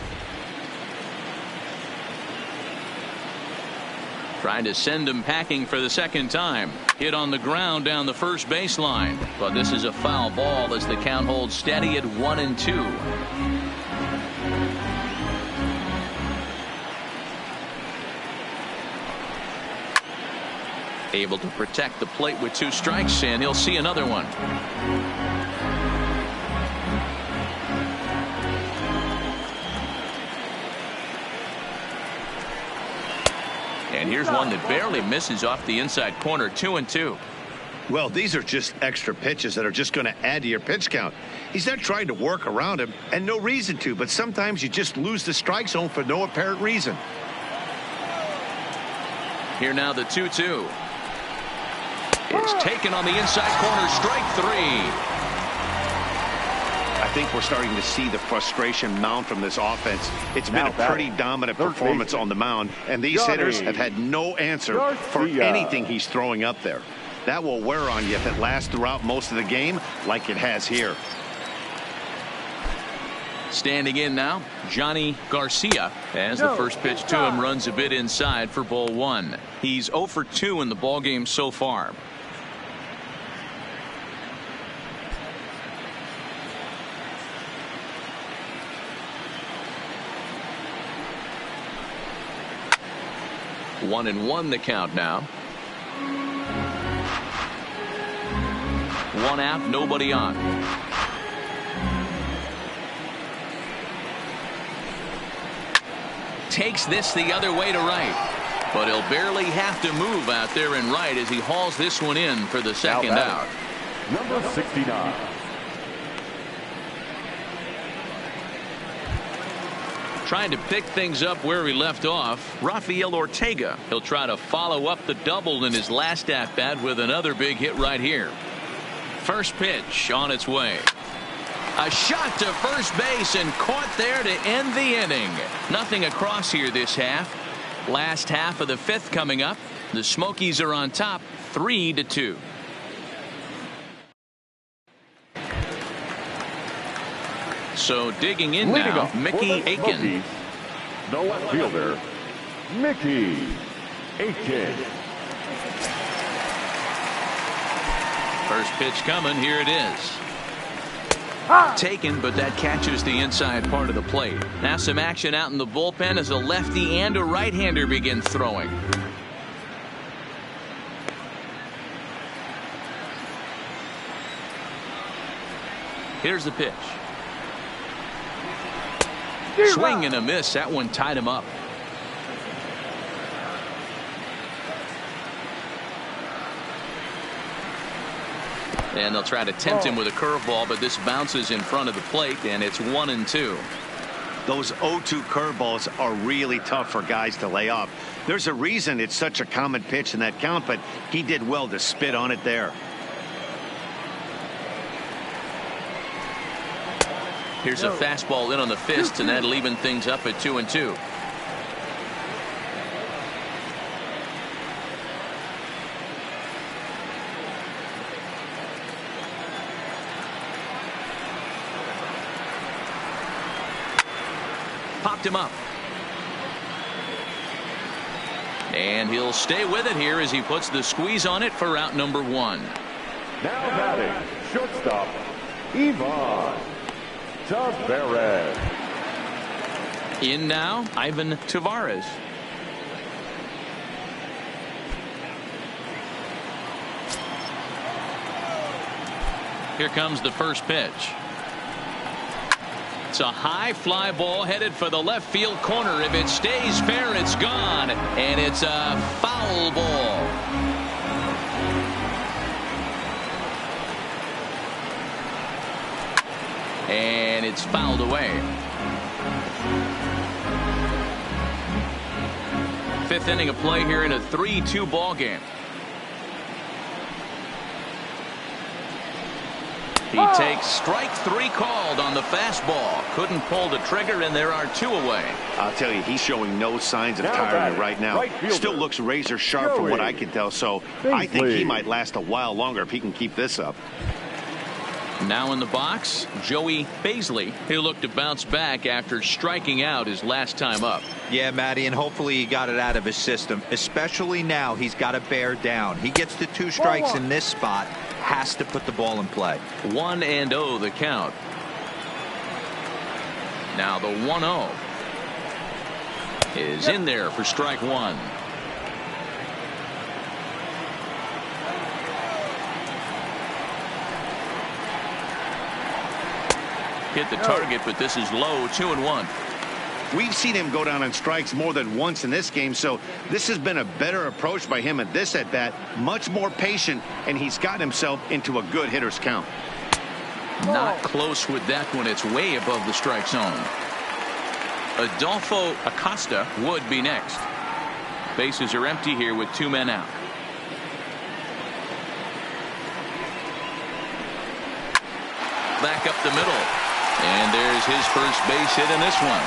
Trying to send him packing for the second time. Hit on the ground down the first baseline. But this is a foul ball as the count holds steady at 1-2. Able to protect the plate with 2 strikes, and he'll see another one. And here's one that barely misses off the inside corner. 2-2. Well, these are just extra pitches that are just going to add to your pitch count. He's not trying to work around him, and no reason to, but sometimes you just lose the strike zone for no apparent reason. Here now the 2-2. It's taken on the inside corner. Strike 3. I think we're starting to see the frustration mount from this offense. It's been a pretty dominant performance on the mound, and these hitters have had no answer for anything he's throwing up there. That will wear on you if it lasts throughout most of the game like it has here. Standing in now, Johnny Garcia, as the first pitch to him runs a bit inside for ball 1. He's 0 for 2 in the ballgame so far. One and one the count now. One out, nobody on. Takes this the other way to right, but he'll barely have to move out there in right as he hauls this one in for the second out. Number 69. Trying to pick things up where he left off, Rafael Ortega. He'll try to follow up the double in his last at bat with another big hit right here. First pitch on its way. A shot to first base and caught there to end the inning. Nothing across here this half. Last half of the 5th coming up. The Smokies are on top 3-2. So digging in now, Mickey Aiken. The left fielder, Mickey Aiken. First pitch coming. Here it is. Taken, but that catches the inside part of the plate. Now some action out in the bullpen as a lefty and a right-hander begin throwing. Here's the pitch. Swing and a miss. That one tied him up. And they'll try to tempt him with a curveball, but this bounces in front of the plate, and it's 1-2. Those 0-2 curveballs are really tough for guys to lay off. There's a reason it's such a common pitch in that count, but he did well to spit on it there. Here's a fastball in on the fist, and that'll even things up at 2-2. Popped him up. And he'll stay with it here as he puts the squeeze on it for out number 1. Now batting, shortstop, Ivan Tavares. In now, Ivan Tavares. Here comes the first pitch. It's a high fly ball headed for the left field corner. If it stays fair, it's gone. And it's a foul ball. And it's fouled away. 5th inning of play here in a 3-2 ball game. He takes strike 3 called on the fastball. Couldn't pull the trigger, and there are 2 away. I'll tell you, he's showing no signs of Now tiring batting, right now. right fielder, Still looks razor sharp from what I can tell, so I think he might last a while longer if he can keep this up. Now in the box, Joey Baisley. He'll look to bounce back after striking out his last time up. Yeah, Matty, and hopefully he got it out of his system. Especially now, he's got to bear down. He gets to 2 strikes in this spot, has to put the ball in play. 1-0 the count. Now the 1-0 is in there for strike 1. Hit the target, but this is low. 2-1. We've seen him go down on strikes more than once in this game, so this has been a better approach by him at this at bat. Much more patient, and he's gotten himself into a good hitter's count. Not close with that one. It's way above the strike zone. Adolfo Acosta would be next. Bases are empty here with 2 men out. Back up the middle. And there's his first base hit in this one.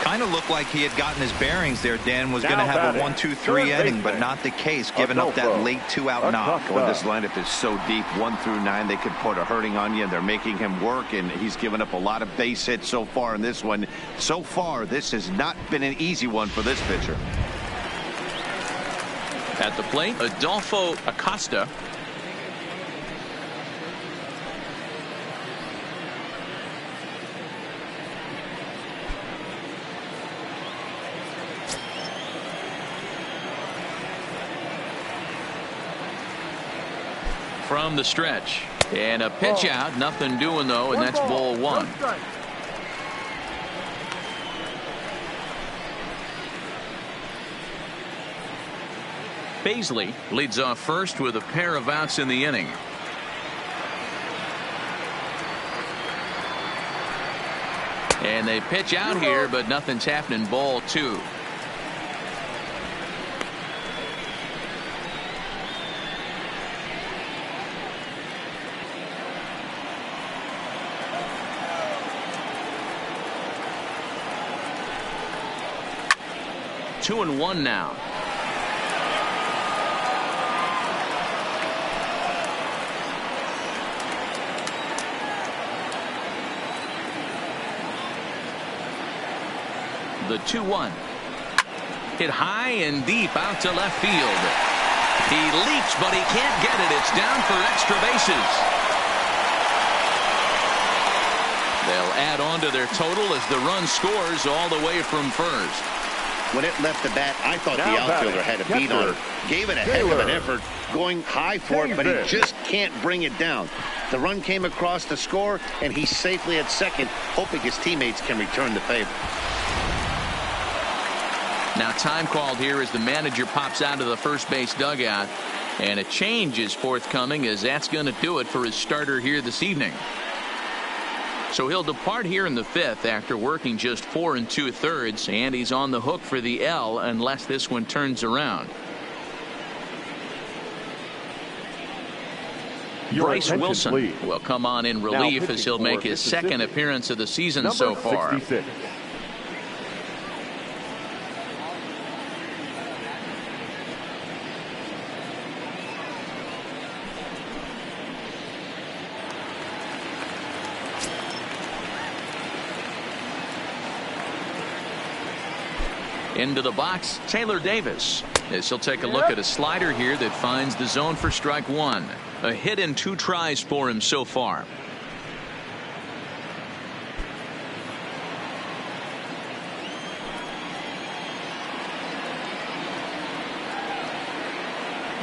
Kind of looked like he had gotten his bearings there. Dan was going to have a 1-2-3 inning, but not the case, giving up that late 2-out knock. Well, this lineup is so deep, 1 through 9, they could put a hurting on you, and they're making him work, and he's given up a lot of base hits so far in this one. So far, this has not been an easy one for this pitcher. At the plate, Adolfo Acosta. From the stretch, and a pitch out, nothing doing though, and that's ball 1. Baisley leads off first with a pair of outs in the inning. And they pitch out here, but nothing's happening. Ball 2. Two and 1 now. The 2-1 hit high and deep out to left field. He leaps, but he can't get it. It's down for extra bases. They'll add on to their total as the run scores all the way from first. When it left the bat, I thought the outfielder had a beat on it. Gave it a heck of an effort, going high for it, but he just can't bring it down. The run came across to score, and he's safely at second, hoping his teammates can return the favor. Now time called here as the manager pops out of the first base dugout, and a change is forthcoming, as that's going to do it for his starter here this evening. So he'll depart here in the 5th after working just 4 2/3, and he's on the hook for the L unless this one turns around. Bryce Wilson will come on in relief as he'll make his second appearance of the season so far. 66. Into the box, Taylor Davis. As he'll take a look at a slider here that finds the zone for strike 1. A hit in 2 tries for him so far.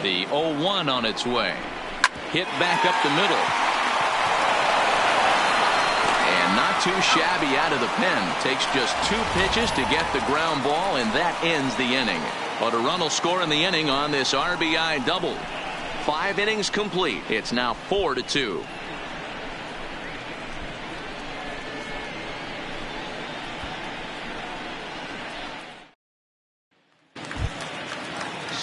The 0-1 on its way. Hit back up the middle. Not too shabby out of the pen. Takes just 2 pitches to get the ground ball, and that ends the inning. But a run will score in the inning on this RBI double. 5 innings complete. It's now 4-2.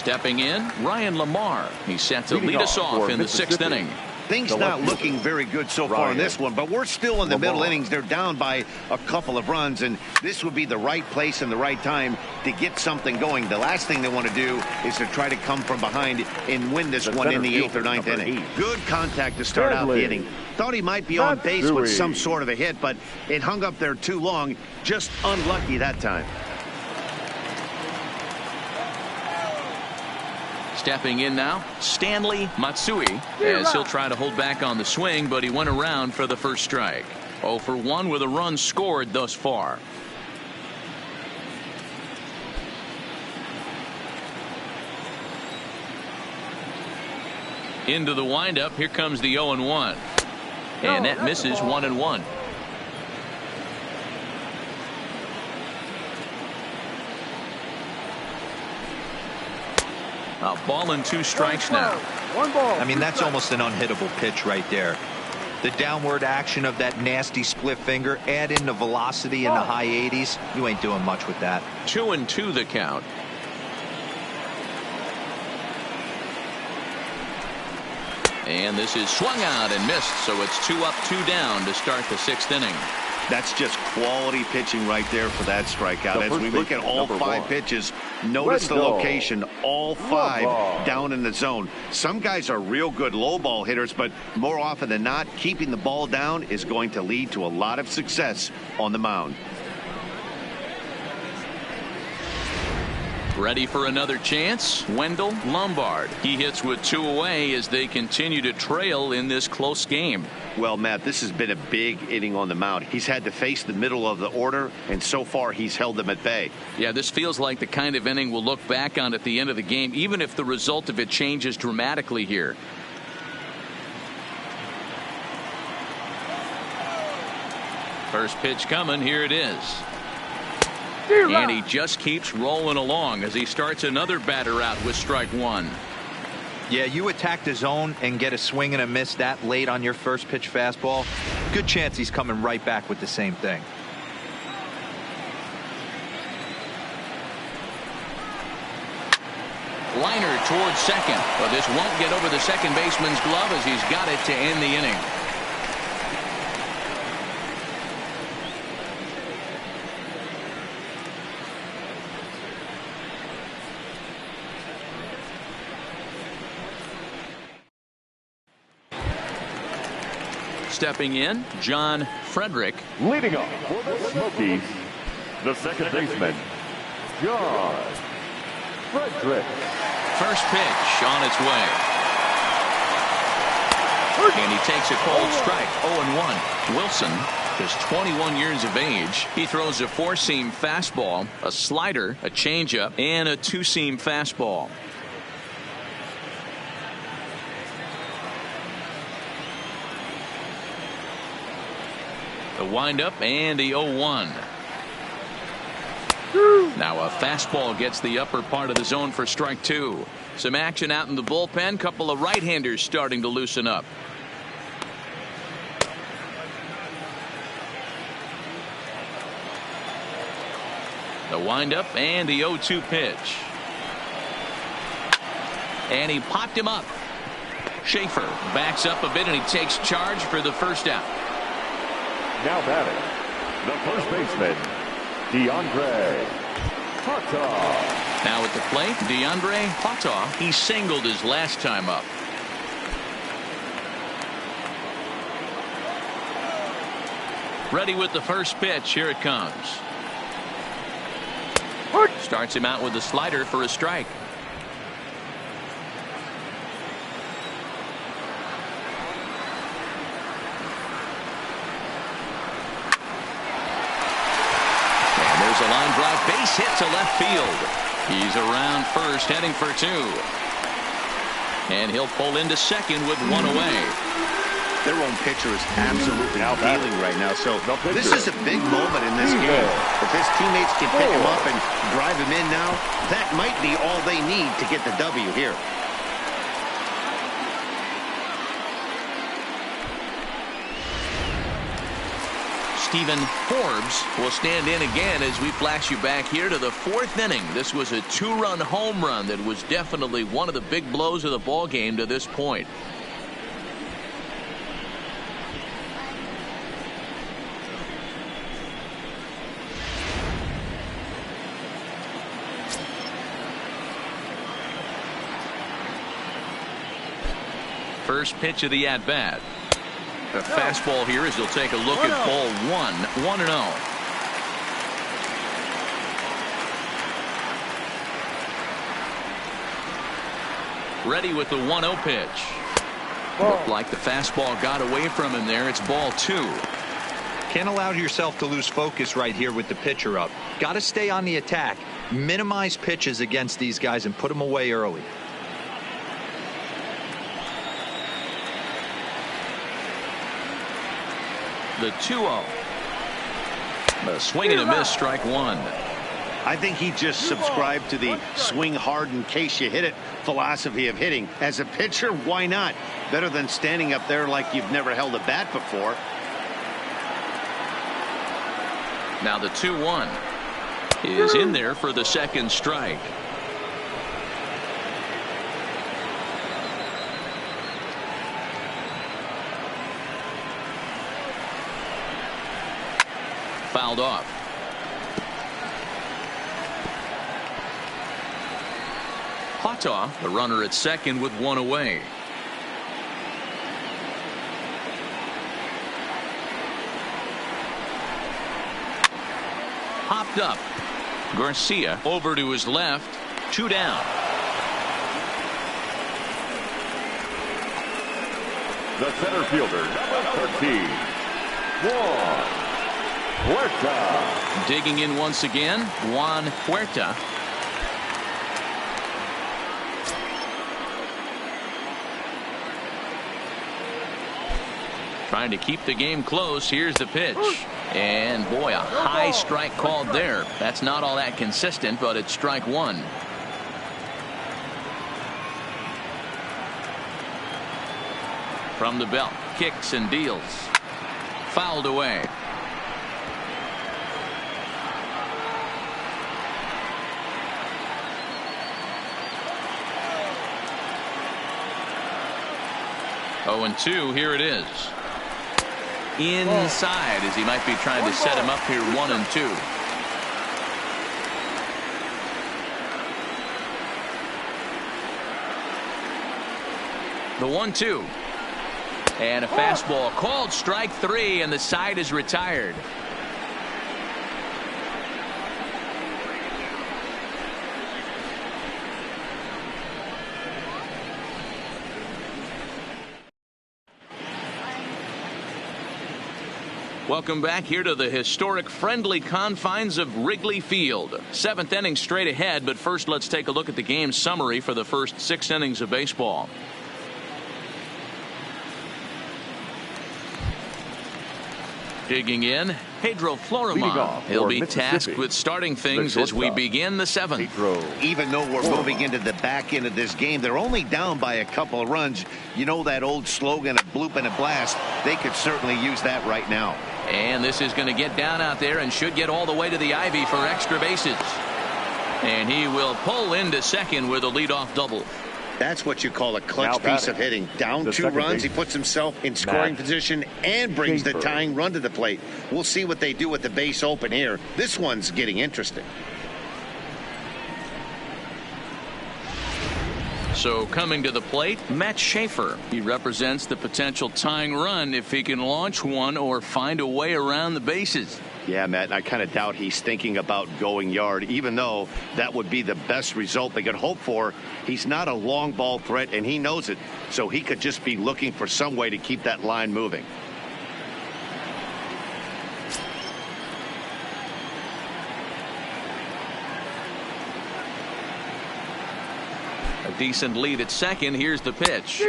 Stepping in, Ryan Lamar. He's set to lead us off in the 6th inning. Things not looking very good so far in this one, but we're still in the middle innings. They're down by a couple of runs, and this would be the right place and the right time to get something going. The last thing they want to do is to try to come from behind and win this one in the 8th or 9th inning. Good contact to start out the inning. Thought he might be on base with some sort of a hit, but it hung up there too long. Just unlucky that time. Stepping in now, Stanley Matsui, as he'll try to hold back on the swing, but he went around for the first strike. 0 for 1 with a run scored thus far. Into the windup, here comes the 0-1. And that misses 1-1. A ball and 2 strikes now. I mean, that's almost an unhittable pitch right there. The downward action of that nasty split finger, add in the velocity in the high 80s, you ain't doing much with that. 2-2 the count. And this is swung out and missed, so it's 2 up, 2 down to start the 6th inning. That's just quality pitching right there for that strikeout. As we look at all 5 pitches, notice the location, all 5 down in the zone. Some guys are real good low ball hitters, but more often than not, keeping the ball down is going to lead to a lot of success on the mound. Ready for another chance, Wendell Lombard. He hits with 2 away as they continue to trail in this close game. Well, Matt, this has been a big inning on the mound. He's had to face the middle of the order, and so far he's held them at bay. Yeah, this feels like the kind of inning we'll look back on at the end of the game, even if the result of it changes dramatically here. First pitch coming, here it is. And he just keeps rolling along as he starts another batter out with strike 1. Yeah, you attack the zone and get a swing and a miss that late on your first pitch fastball. Good chance he's coming right back with the same thing. Liner towards second, but this won't get over the second baseman's glove as he's got it to end the inning. Stepping in, John Frederick. Leading off for the Smokies, the second baseman, John Frederick. First pitch on its way. And he takes a cold strike. 0-1. Wilson is 21 years of age. He throws a 4-seam fastball, a slider, a changeup, and a 2-seam fastball. The windup and the 0-1. Now a fastball gets the upper part of the zone for strike 2. Some action out in the bullpen. Couple of right-handers starting to loosen up. The windup and the 0-2 pitch. And he popped him up. Schaefer backs up a bit and he takes charge for the first out. Now batting, the first baseman, DeAndre Hata. Now at the plate, DeAndre Hata. He singled his last time up. Ready with the first pitch. Here it comes. Starts him out with a slider for a strike. A line drive base hit to left field. He's around first heading for 2. And he'll pull into second with 1 away. Their own pitcher is absolutely feeling right now. So this is a big moment in this game. If his teammates can pick him up and drive him in now, that might be all they need to get the W here. Stephen Forbes will stand in again as we flash you back here to the 4th inning. This was a 2-run home run that was definitely one of the big blows of the ball game to this point. First pitch of the at-bat. The fastball here as he'll take a look at ball 1, 1-0. Ready with the 1-0 pitch. Looked like the fastball got away from him there. It's ball 2. Can't allow yourself to lose focus right here with the pitcher up. Got to stay on the attack. Minimize pitches against these guys and put them away early. The 2-0. A swing and a miss, strike 1. I think he just subscribed to the swing hard in case you hit it philosophy of hitting. As a pitcher, why not? Better than standing up there like you've never held a bat before. Now the 2-1 is in there for the second strike. Fouled off. Hata, the runner at second with 1 away. Hopped up. Garcia over to his left. 2 down. The center fielder, number 13, Juan Huerta. Digging in once again, Juan Huerta. Trying to keep the game close. Here's the pitch. And boy, a high strike called there. That's not all that consistent, but it's strike 1. From the belt, kicks and deals. Fouled away. Oh, and 2, here it is. Inside as he might be trying to set him up here 1 and 2. The 1-2. And a fastball called strike 3, and the side is retired. Welcome back here to the historic friendly confines of Wrigley Field. 7th inning straight ahead, but first let's take a look at the game summary for the first 6 innings of baseball. Digging in, Pedro Florima. He'll be tasked with starting things as we begin the 7th. Even though we're moving into the back end of this game, they're only down by a couple of runs. You know that old slogan, a bloop and a blast. They could certainly use that right now. And this is going to get down out there and should get all the way to the ivy for extra bases. And he will pull into second with a leadoff double. That's what you call a clutch piece of hitting. Down 2 runs, he puts himself in scoring position and brings the tying run to the plate. We'll see what they do with the base open here. This one's getting interesting. So coming to the plate, Matt Schaefer. He represents the potential tying run if he can launch one or find a way around the bases. Yeah, Matt, I kind of doubt he's thinking about going yard, even though that would be the best result they could hope for. He's not a long ball threat, and he knows it, so he could just be looking for some way to keep that line moving. A decent lead at second. Here's the pitch.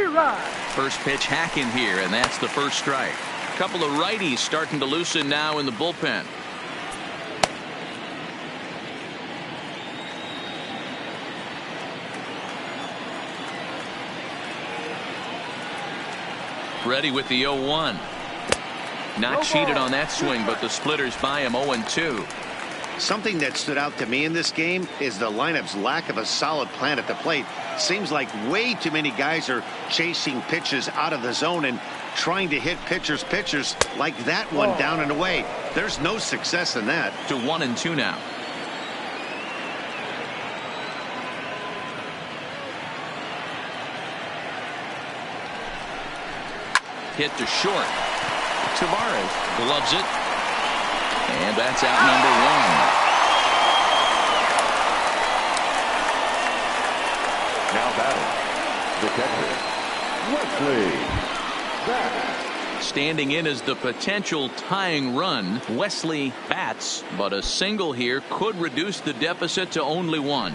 First pitch hacking here, and that's the first strike. A couple of righties starting to loosen now in the bullpen. Ready with the 0-1. Not cheated on that swing, but the splitters by him 0-2. Something that stood out to me in this game is the lineup's lack of a solid plan at the plate. Seems like way too many guys are chasing pitches out of the zone and trying to hit pitchers like that one down and away. There's no success in that. To 1-2 now. Hit to short. Tavares gloves it. And that's out number 1. Now batting, the catcher, Wesley Batts. Standing in as the potential tying run, Wesley Batts, but a single here could reduce the deficit to only 1.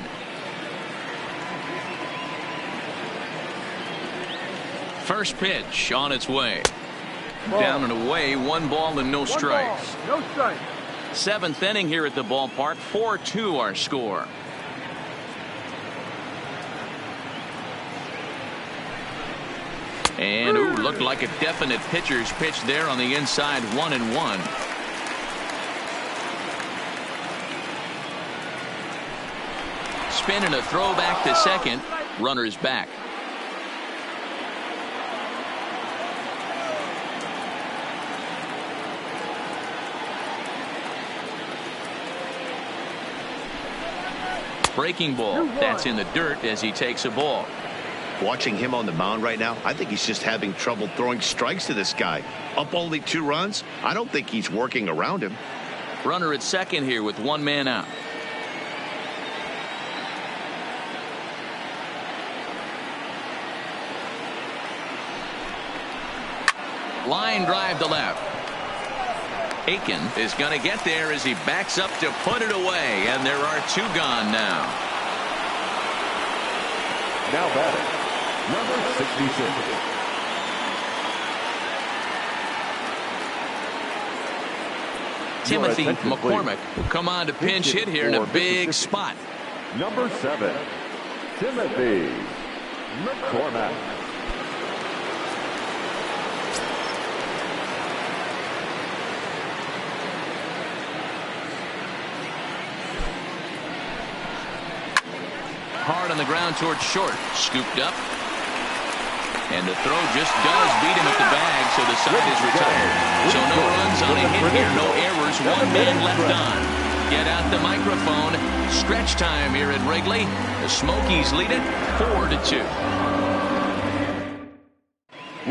First pitch on its way. Down and away, 1 ball and no strikes. No strikes. 7th inning here at the ballpark. 4-2 our score. And looked like a definite pitcher's pitch there on the inside. 1-1. Spin and a throw back to second. Runner's back. Breaking ball. That's in the dirt as he takes a ball. Watching him on the mound right now, I think he's just having trouble throwing strikes to this guy. Up only 2 runs. I don't think he's working around him. Runner at second here with 1 man out. Line drive to left. Aiken is going to get there as he backs up to put it away, and there are 2 gone now. Now batting, number 66. Timothy attention, McCormick please. will come on to pinch hit here in a big spot. Number 7, Timothy McCormick. Hard on the ground towards short. Scooped up. And the throw just does beat him at the bag, so the side is retired. So no runs on a hit here, no errors, 1 man left on. Get out the microphone. Stretch time here at Wrigley. The Smokies lead it 4-2.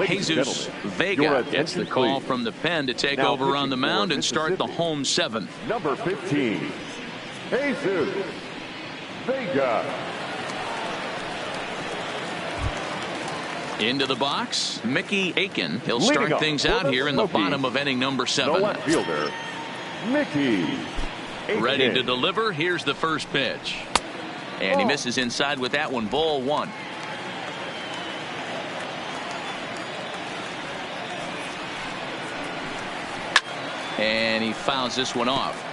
Jesus Vega gets the call from the pen to take over on the mound and start the home 7th. Number 15, Jesus Vega. Into the box, Mickey Aiken. He'll start things out here in the bottom of inning number 7. The left fielder, Mickey Aiken. Ready to deliver. Here's the first pitch. And he misses inside with that one. Ball 1. And he fouls this one off.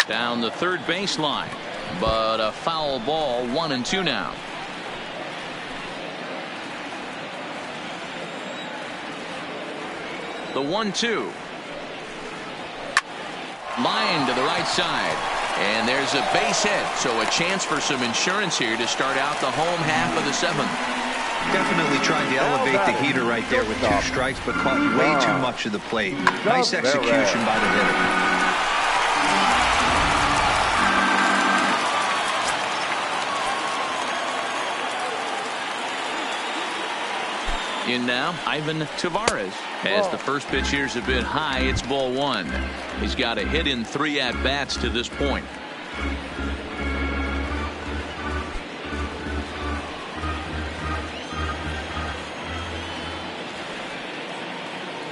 Down the third baseline, but a foul ball. 1-2 now. The 1-2. Line to the right side. And there's a base hit, so a chance for some insurance here to start out the home half of the 7th. Definitely tried to elevate the heater right there with 2 strikes, but caught way too much of the plate. Nice execution by the hitter. In now, Ivan Tavares. As the first pitch here's a bit high, it's ball 1. He's got a hit in 3 at-bats to this point.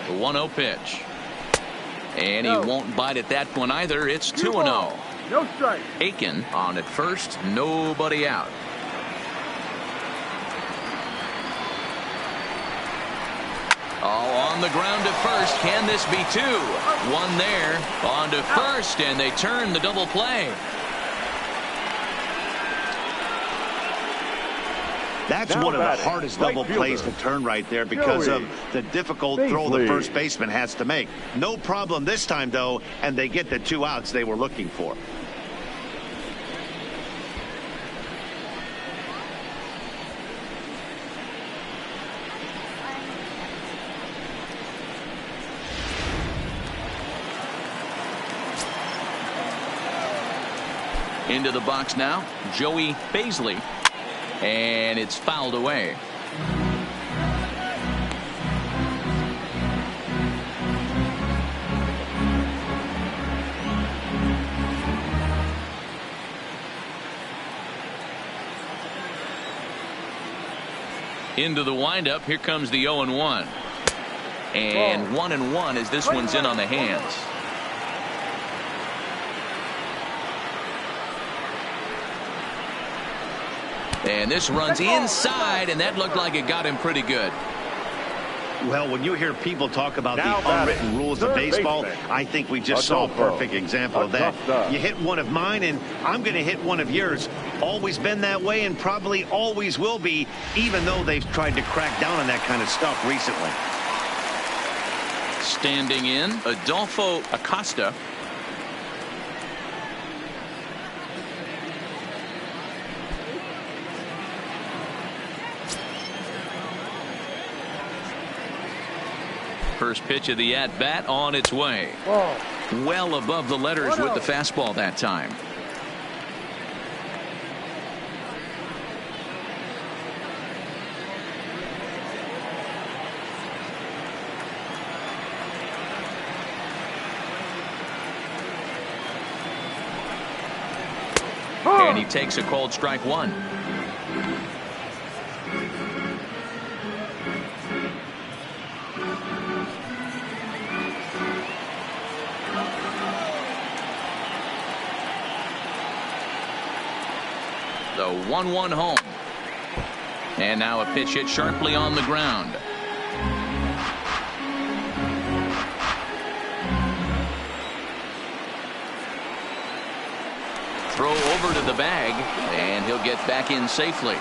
The 1-0 pitch. And he won't bite at that one either. It's 2-0. No strike. Aiken on at first, nobody out. On the ground to first. Can this be 2? 1 there. On to first, and they turn the double play. That's Now one of the batting, hardest right double plays to fielder, turn right there because Joey of the difficult throw the Beasley. first baseman has to make. No problem this time, though, and they get the 2 outs they were looking for. Into the box now, Joey Beasley, and it's fouled away. Into the windup, here comes the 0-1. And 1-1 as this one's in on the hands. And this runs inside, and that looked like it got him pretty good. Well, when you hear people talk about Now the unwritten rules of baseball, baseman, I think we just saw a perfect example of that. Augusta. You hit one of mine, and I'm going to hit one of yours. Always been that way and probably always will be, even though they've tried to crack down on that kind of stuff recently. Standing in, Adolfo Acosta. First pitch of the at-bat on its way. Well above the letters with the fastball that time. And he takes a called strike one. The 1-1 home. And now a pitch hit sharply on the ground. Throw over to the bag, and he'll get back in safely.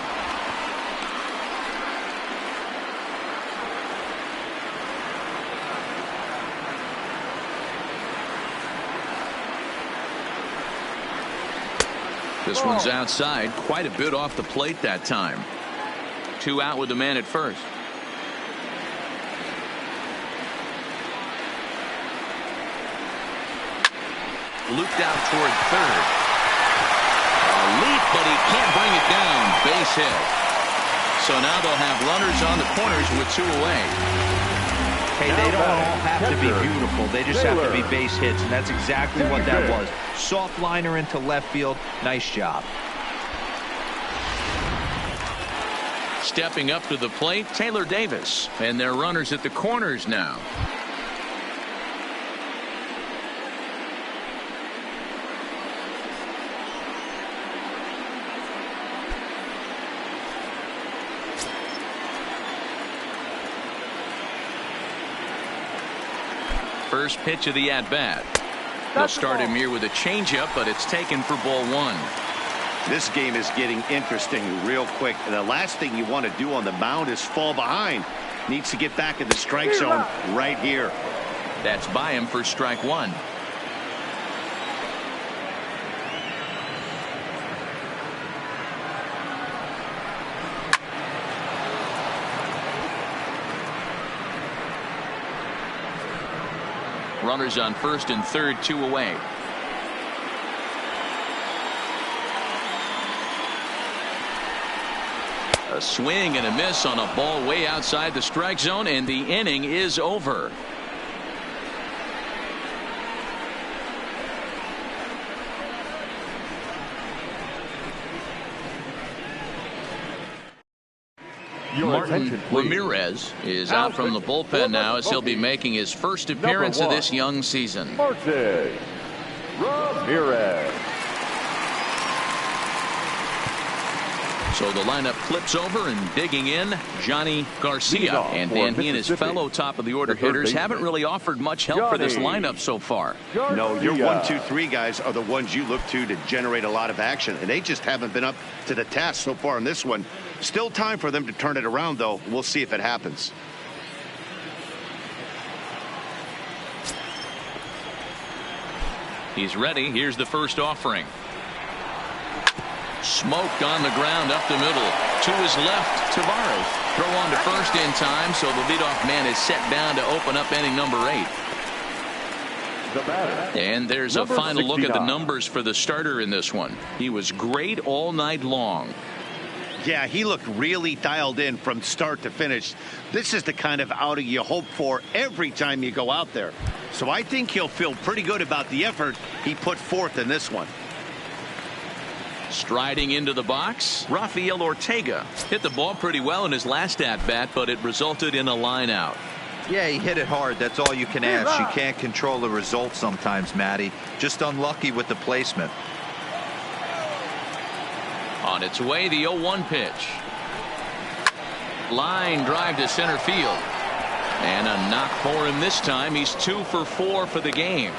This one's outside, quite a bit off the plate that time. 2 out with the man at first. Looped out toward third. A leap, but he can't bring it down. Base hit. So now they'll have runners on the corners with 2 away. Hey, they don't all have to be beautiful. They just have to be base hits, and that's exactly what that was. Soft liner into left field. Nice job. Stepping up to the plate, Taylor Davis. And they're runners at the corners now. First pitch of the at-bat. They'll start him here with a changeup, but it's taken for ball 1. This game is getting interesting real quick. And the last thing you want to do on the mound is fall behind. Needs to get back in the strike zone right here. That's by him for strike 1. Runners on first and third, 2 away. A swing and a miss on a ball way outside the strike zone, and the inning is over. Martin Ramirez is out from the bullpen now as he'll be making his first appearance of this young season. Martin Ramirez. So the lineup flips over, and digging in, Johnny Garcia. And then he and his fellow top of the order hitters haven't really offered much help for this lineup so far. No, your 1, 2, 3 guys are the ones you look to generate a lot of action, and they just haven't been up to the task so far in this one. Still time for them to turn it around, though. We'll see if it happens. He's ready. Here's the first offering. Smoked on the ground up the middle. To his left, Tavares. Throw on to first in time, so the leadoff man is set down to open up inning number 8. And there's a final look at the numbers for the starter in this one. He was great all night long. Yeah, he looked really dialed in from start to finish. This is the kind of outing you hope for every time you go out there. So I think he'll feel pretty good about the effort he put forth in this one. Striding into the box, Rafael Ortega hit the ball pretty well in his last at-bat, but it resulted in a line out. Yeah, he hit it hard. That's all you can ask. You can't control the result sometimes, Matty. Just unlucky with the placement. On its way, the 0-1 pitch. Line drive to center field. And a knock for him this time. He's 2 for 4 for the game.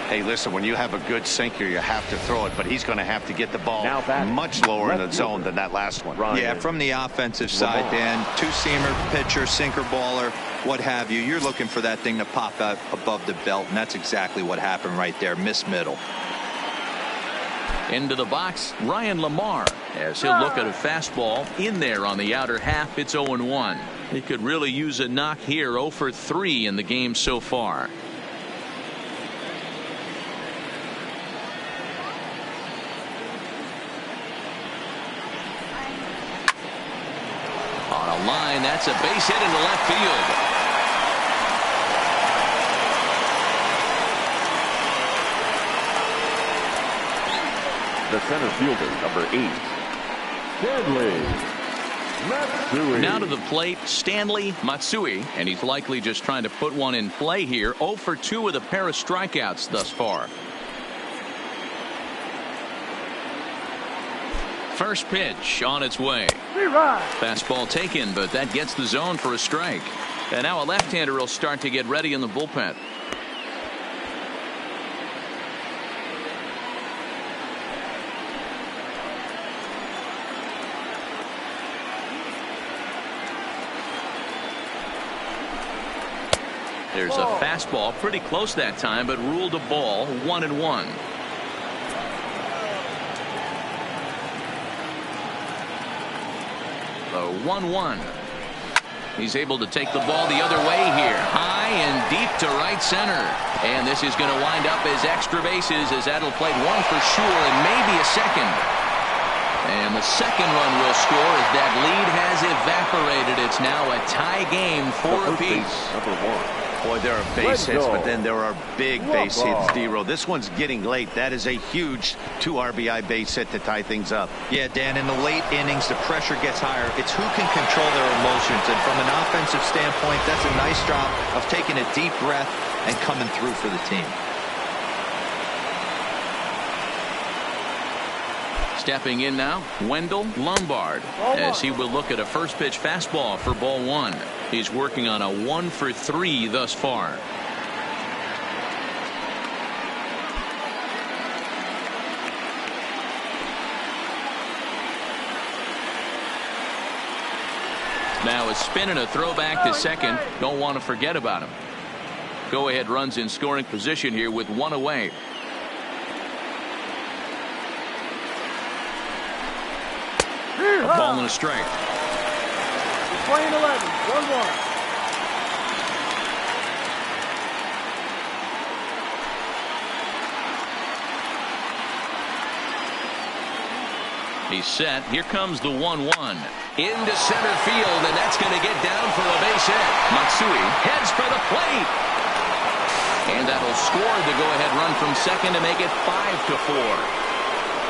Hey, listen, when you have a good sinker, you have to throw it, but he's going to have to get the ball much lower in the zone than that last one. Yeah, from the offensive side, Dan, two-seamer, pitcher, sinker baller, what have you. You're looking for that thing to pop out above the belt, and that's exactly what happened right there. Miss middle. Into the box, Ryan Lamar, as he'll look at a fastball in there on the outer half. It's 0-1. He could really use a knock here. 0 for 3 in the game so far. On a line, that's a base hit into left field. The center fielder, number 8, Stanley Matsui. Now to the plate, Stanley Matsui, and he's likely just trying to put one in play here. 0 for 2 with a pair of strikeouts thus far. First pitch on its way. Fastball taken, but that gets the zone for a strike. And now a left-hander will start to get ready in the bullpen. There's a fastball pretty close that time, but ruled a ball. 1-1. The 1-1. He's able to take the ball the other way here. High and deep to right center. And this is going to wind up as extra bases, as that'll play 1 for sure and maybe a second. And the second run will score as that lead has evaporated. It's now a tie game, 4 apiece. Number 1. Boy, there are base hits, but then there are big base hits, D-Row. This one's getting late. That is a huge 2 RBI base hit to tie things up. Yeah, Dan, in the late innings, the pressure gets higher. It's who can control their emotions. And from an offensive standpoint, that's a nice job of taking a deep breath and coming through for the team. Stepping in now, Wendell Lombard, as he will look at a first pitch fastball for ball 1. He's working on a 1 for 3 thus far. Now a spin and a throw back to second. Don't want to forget about him. Go ahead runs in scoring position here with 1 away. A ball and a strike. Playing 11, 1-1. He's set. Here comes the 1-1 into center field, and that's going to get down for a base hit. Matsui heads for the plate, and that'll score the go-ahead run from second to make it 5-4.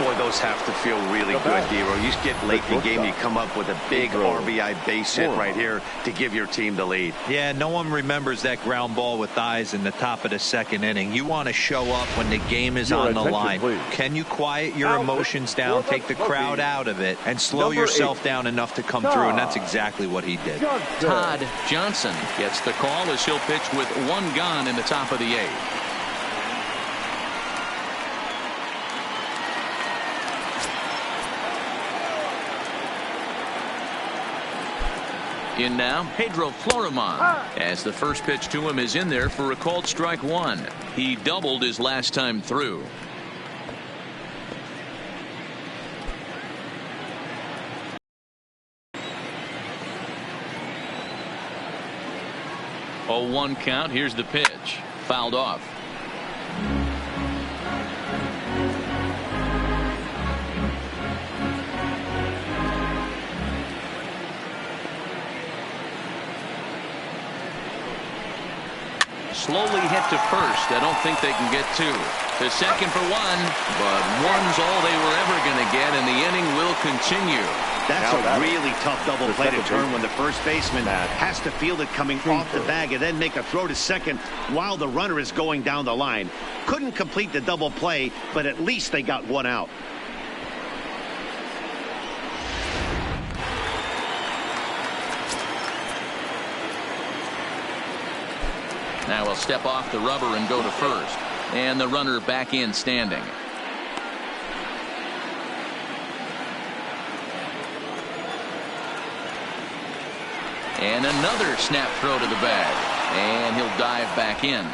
Boy, those have to feel really good, D-Row. You get late in the game, you come up with a big RBI base hit right here to give your team the lead. Yeah, no one remembers that ground ball with eyes in the top of the second inning. You want to show up when the game is on the line. Please. Can you quiet your emotions down, take the crowd out of it, and slow yourself down enough to come through? And that's exactly what he did. Todd Johnson gets the call as he'll pitch with 1 gone in the top of the 8th. In now, Pedro Florimon, as the first pitch to him is in there for a called strike one. He doubled his last time through. 0-1 count. Here's the pitch. Fouled off. Slowly hit to first. I don't think they can get two. To second for one, but one's all they were ever going to get, and the inning will continue. That's a really tough double play to turn when the first baseman has to field it coming off the bag and then make a throw to second while the runner is going down the line. Couldn't complete the double play, but at least they got one out. Now he'll step off the rubber and go to first. And the runner back in standing. And another snap throw to the bag. And he'll dive back in.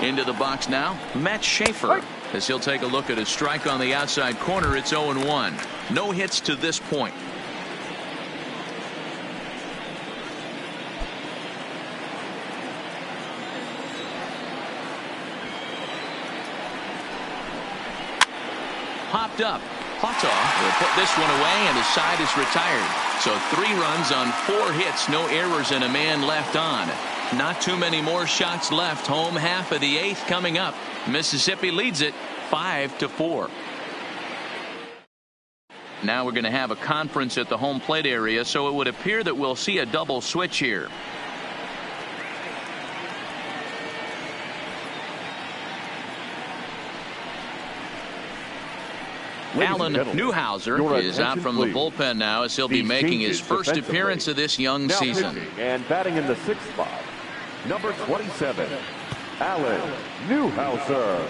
Into the box now, Matt Schaefer. As he'll take a look at his strike on the outside corner. It's 0-1. No hits to this point. Popped up. Hata will put this one away, and his side is retired. So 3 runs on 4 hits, no errors, and a man left on. Not too many more shots left. Home half of the 8th coming up. Mississippi leads it 5-4. Now we're going to have a conference at the home plate area, so it would appear that we'll see a double switch here. Alan Newhouser is out from the bullpen now, as he'll be making his first appearance of this young season. And batting in the 6th spot, number 27, Alan Newhouser.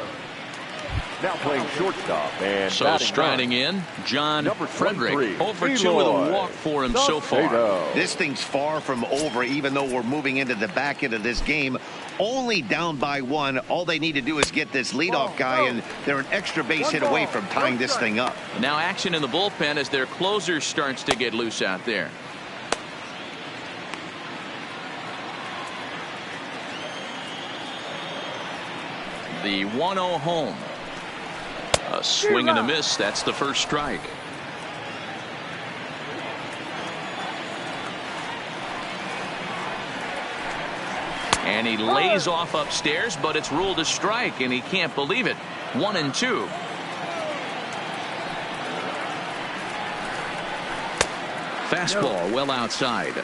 Now playing shortstop and so striding in, John Frederick. 0 for 2 with a walk for him so far. This thing's far from over, even though we're moving into the back end of this game. Only down by 1. All they need to do is get this leadoff guy, and they're an extra base hit away from tying this thing up. Now action in the bullpen as their closer starts to get loose out there. The 1-0 home. A swing and a miss. That's the first strike. And he lays off upstairs, but it's ruled a strike, and he can't believe it. 1-2. Fastball well outside.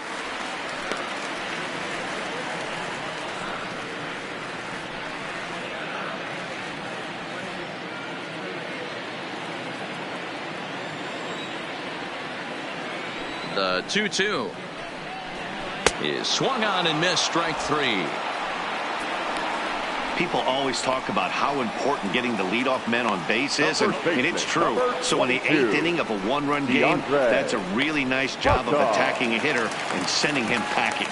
The 2-2 is swung on and missed. Strike 3. People always talk about how important getting the leadoff men on base is, and it's true. So in the 8th inning of a 1-run game, that's a really nice job of attacking a hitter and sending him packing.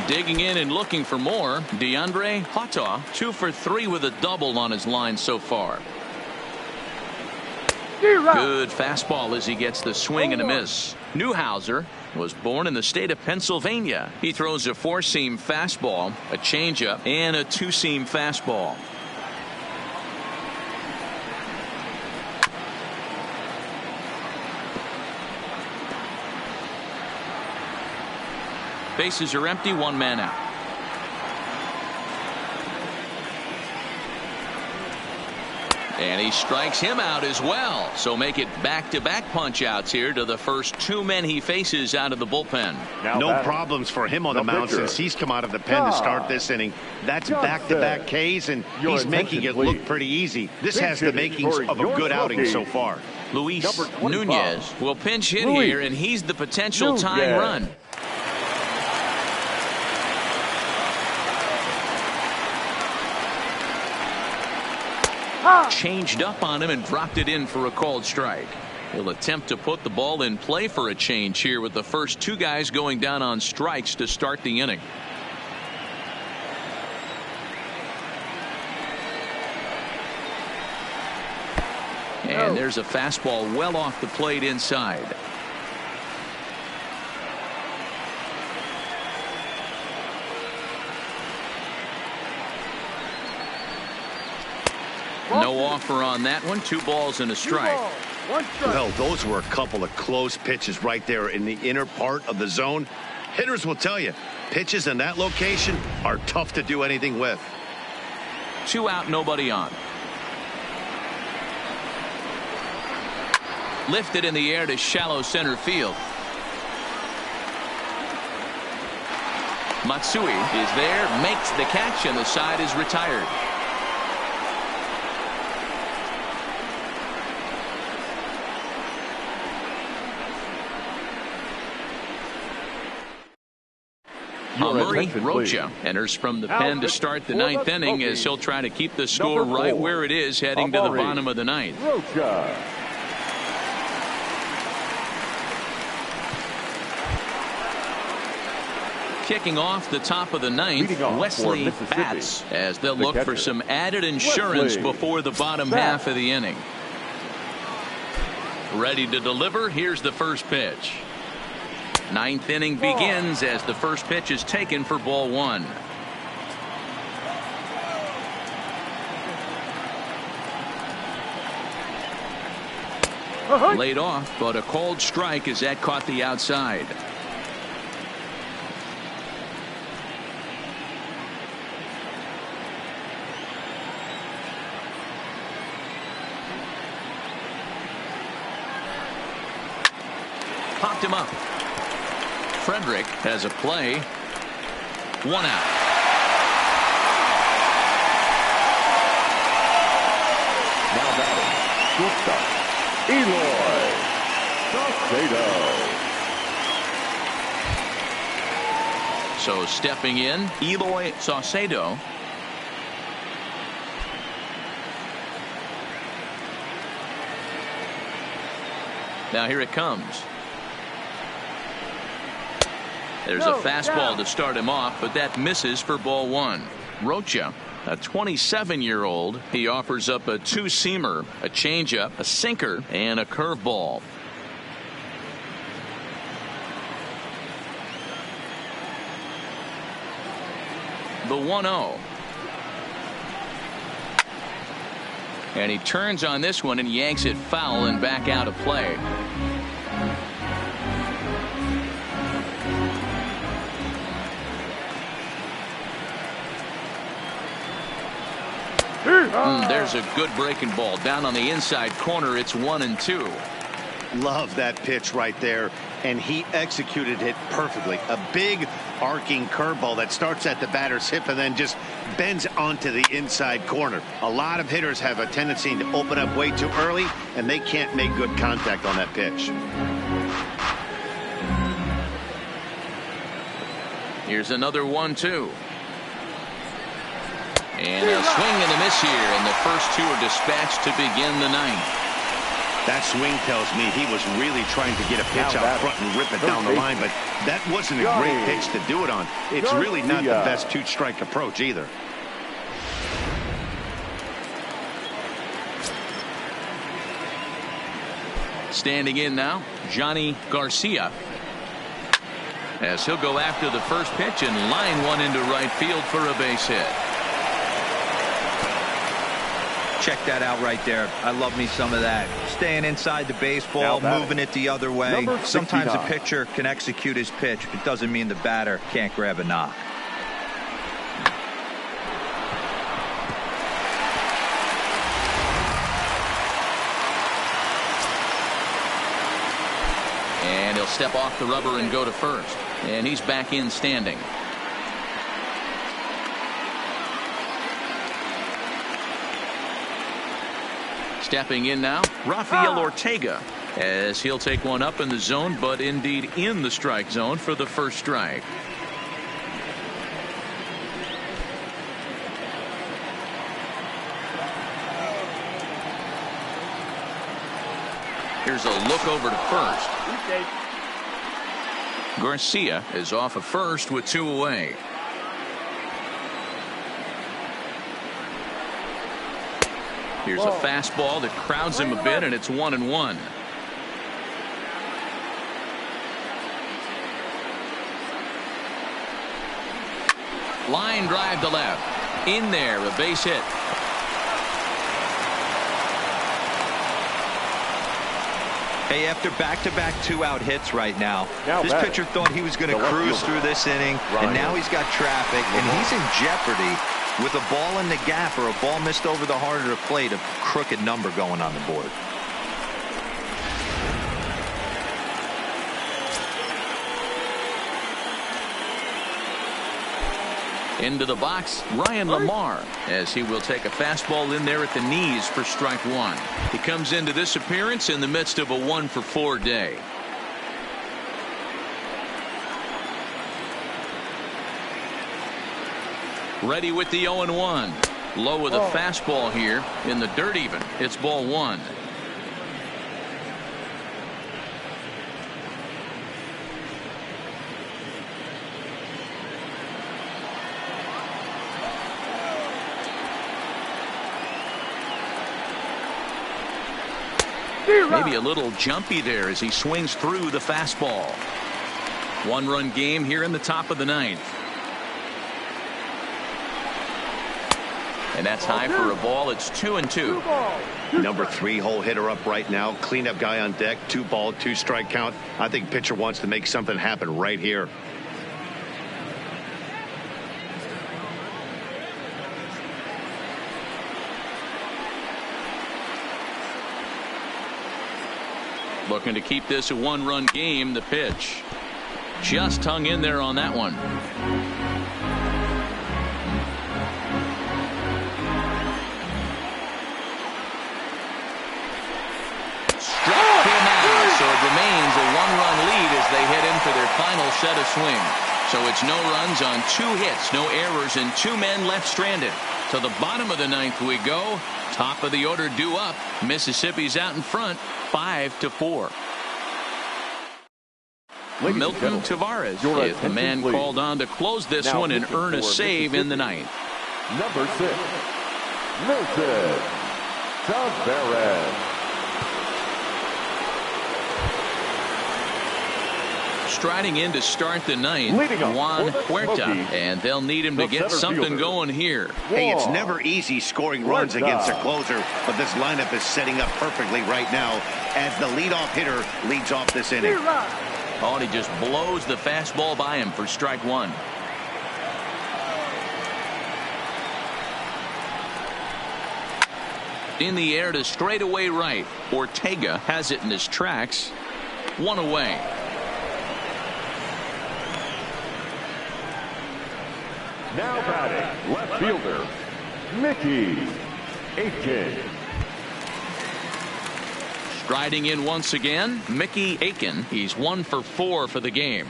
Digging in and looking for more, DeAndre Hata, 2 for 3 with a double on his line so far. Good fastball as he gets the swing and a miss. Newhouser was born in the state of Pennsylvania. He throws a 4-seam fastball, a changeup, and a 2-seam fastball. Bases are empty, 1 man out. And he strikes him out as well. So make it back-to-back punch-outs here to the first 2 men he faces out of the bullpen. No problems for him on the mound since he's come out of the pen to start this inning. That's back-to-back Ks, and he's making it look pretty easy. This has the makings of a good outing so far. Luis Nunez will pinch hit here, and he's the potential tying run. changed up on him and dropped it in for a called strike. He'll attempt to put the ball in play for a change here with the first two guys going down on strikes to start the inning. And there's a fastball well off the plate inside. No offer on that one. 2 balls and a strike. Well, those were a couple of close pitches right there in the inner part of the zone. Hitters will tell you, pitches in that location are tough to do anything with. 2 out, nobody on. Lifted in the air to shallow center field. Matsui is there, makes the catch, and the side is retired. Murray Rocha enters from the pen to start the 9th inning as he'll try to keep the score right where it is heading to the bottom of the 9th. Rocha. Kicking off the top of the 9th, Wesley bats as they'll look for some added insurance before the bottom half of the inning. Ready to deliver. Here's the first pitch. 9th inning begins as the first pitch is taken for ball 1. Laid off, but a called strike as that caught the outside. Popped him up. Frederick has a play. 1 out. Now batting, shortstop, Eloy Saucedo. So stepping in, Eloy Saucedo. Now here it comes. There's a fastball to start him off, but that misses for ball 1. Rocha, a 27-year-old, he offers up a 2-seamer, a changeup, a sinker, and a curveball. The 1-0. And he turns on this one and yanks it foul and back out of play. There's a good breaking ball down on the inside corner. It's 1-2. Love that pitch right there, and he executed it perfectly. A big arcing curveball that starts at the batter's hip and then just bends onto the inside corner. A lot of hitters have a tendency to open up way too early, and they can't make good contact on that pitch. Here's another 1-2. And a swing and a miss here, and the first 2 are dispatched to begin the 9th. That swing tells me he was really trying to get a pitch out front and rip it down the line, but that wasn't a great pitch to do it on. It's really not the best 2-strike approach either. Standing in now, Johnny Garcia, as he'll go after the first pitch and line one into right field for a base hit. Check that out right there. I love me some of that. Staying inside the baseball, moving it the other way. Sometimes a pitcher can execute his pitch, but it doesn't mean the batter can't grab a knock. And he'll step off the rubber and go to first. And he's back in standing. Stepping in now, Rafael Ortega, as he'll take one up in the zone, but indeed in the strike zone for the first strike. here's a look over to first. Garcia is off of first with 2 away. Here's a fastball that crowds him a bit, and it's 1-1. Line drive to left. In there, a base hit. Hey, after back-to-back 2-out hits right now this pitcher thought he was going to cruise through this inning, and now he's got traffic, and he's in jeopardy with a ball in the gap or a ball missed over the heart of the plate, a crooked number going on the board. Into the box, Ryan Lamar, as he will take a fastball in there at the knees for strike 1. He comes into this appearance in the midst of a 1-for-4 day. Ready with the 0-1. Low with a fastball here in the dirt even. It's ball 1. Maybe a little jumpy there as he swings through the fastball. 1-run game here in the top of the 9th. And that's high for a ball. It's 2-2. Number 3 hole hitter up right now. Cleanup guy on deck. 2-ball, 2-strike count. I think pitcher wants to make something happen right here. Looking to keep this a 1-run game. The pitch just hung in there on that one. Struck him out, so it remains a 1-run lead as they head in for their final set of swings. So it's no runs on 2 hits, no errors, and 2 men left stranded. To the bottom of the 9th we go. Top of the order due up. Mississippi's out in front, 5-4. Milton Tavares is the man called on to close this one and earn a save in the 9th. Number 6, Milton Tavares. Striding in to start the 9th, Juan Huerta, and they'll need him to get something going here. Hey, it's never easy scoring runs against a closer, but this lineup is setting up perfectly right now as the leadoff hitter leads off this inning. Oh, and he just blows the fastball by him for strike 1. In the air to straightaway right. Ortega has it in his tracks. 1 away. Now batting, left fielder, Mickey Aiken. Striding in once again, Mickey Aiken. He's 1 for 4 for the game.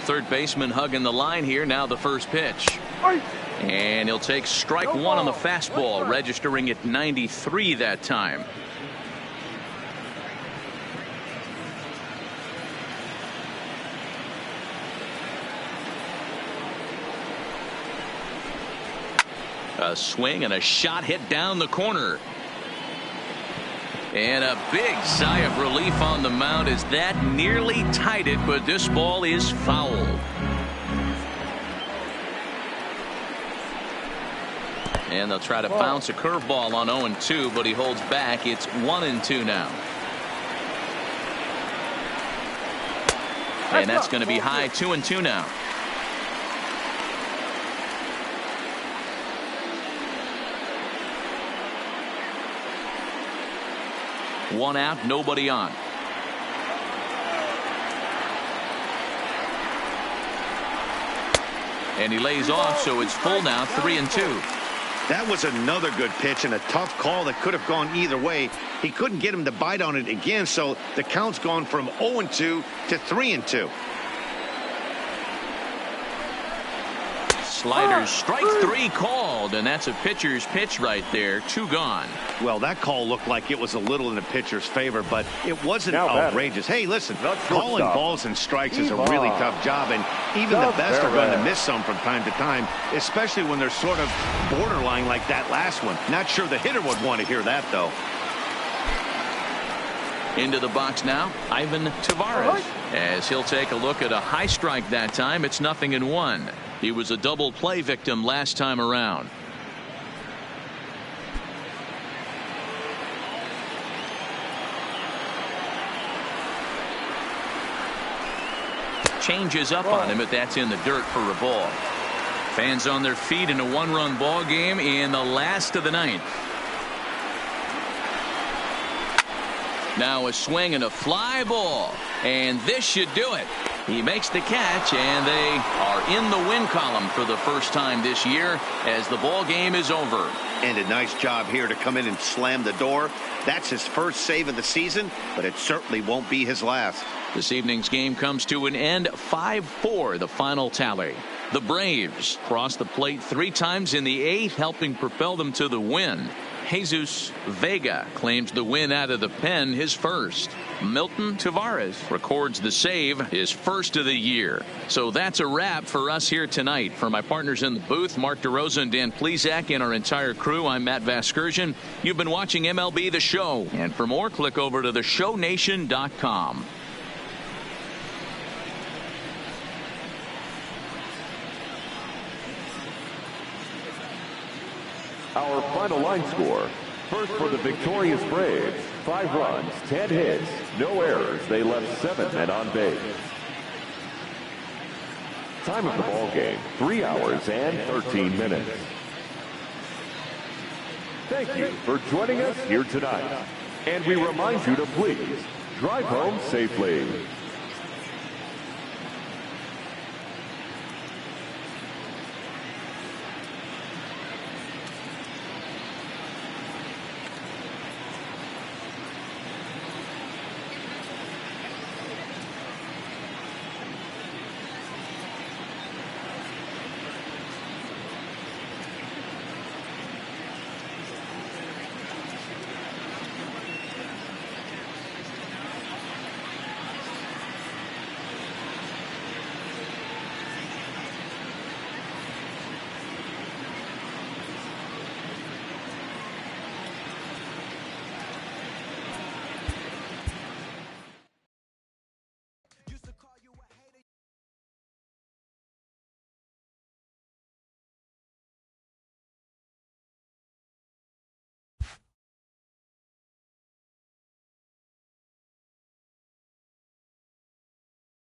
Third baseman hugging the line here. Now the first pitch. And he'll take strike 1 on the fastball, registering at 93 that time. A swing and a shot hit down the corner. And a big sigh of relief on the mound as that nearly tied it, but this ball is foul. And they'll try to bounce a curveball on 0-2, but he holds back. It's 1-2 now. And that's going to be high. 2-2 now. One out, nobody on. And he lays off, so it's full now, 3-2. That was another good pitch and a tough call that could have gone either way. He couldn't get him to bite on it again, so the count's gone from 0-2 to 3-2. Sliders, strike 3 called, and that's a pitcher's pitch right there. 2 gone. Well, that call looked like it was a little in the pitcher's favor, but it wasn't outrageous. Hey, listen, calling balls and strikes is a really tough job, and even the best are going to miss some from time to time, especially when they're sort of borderline like that last one. Not sure the hitter would want to hear that, though. Into the box now, Ivan Tavares, as he'll take a look at a high strike that time. It's 0-1. He was a double play victim last time around. Changes up on him, but that's in the dirt for a ball. Fans on their feet in a 1-run ball game in the last of the 9th. Now a swing and a fly ball, and this should do it. He makes the catch, and they are in the win column for the first time this year as the ball game is over. And a nice job here to come in and slam the door. That's his first save of the season, but it certainly won't be his last. This evening's game comes to an end, 5-4 the final tally. The Braves crossed the plate 3 times in the 8th, helping propel them to the win. Jesus Vega claims the win out of the pen, his first. Milton Tavares records the save, his first of the year. So that's a wrap for us here tonight. For my partners in the booth, Mark DeRosa and Dan Plesac, and our entire crew, I'm Matt Vasgersian. You've been watching MLB The Show. And for more, click over to theshownation.com. Our final line score. First for the victorious Braves, 5 runs, 10 hits, no errors. They left 7 men on base. Time of the ball game, 3 hours and 13 minutes. Thank you for joining us here tonight. And we remind you to please drive home safely.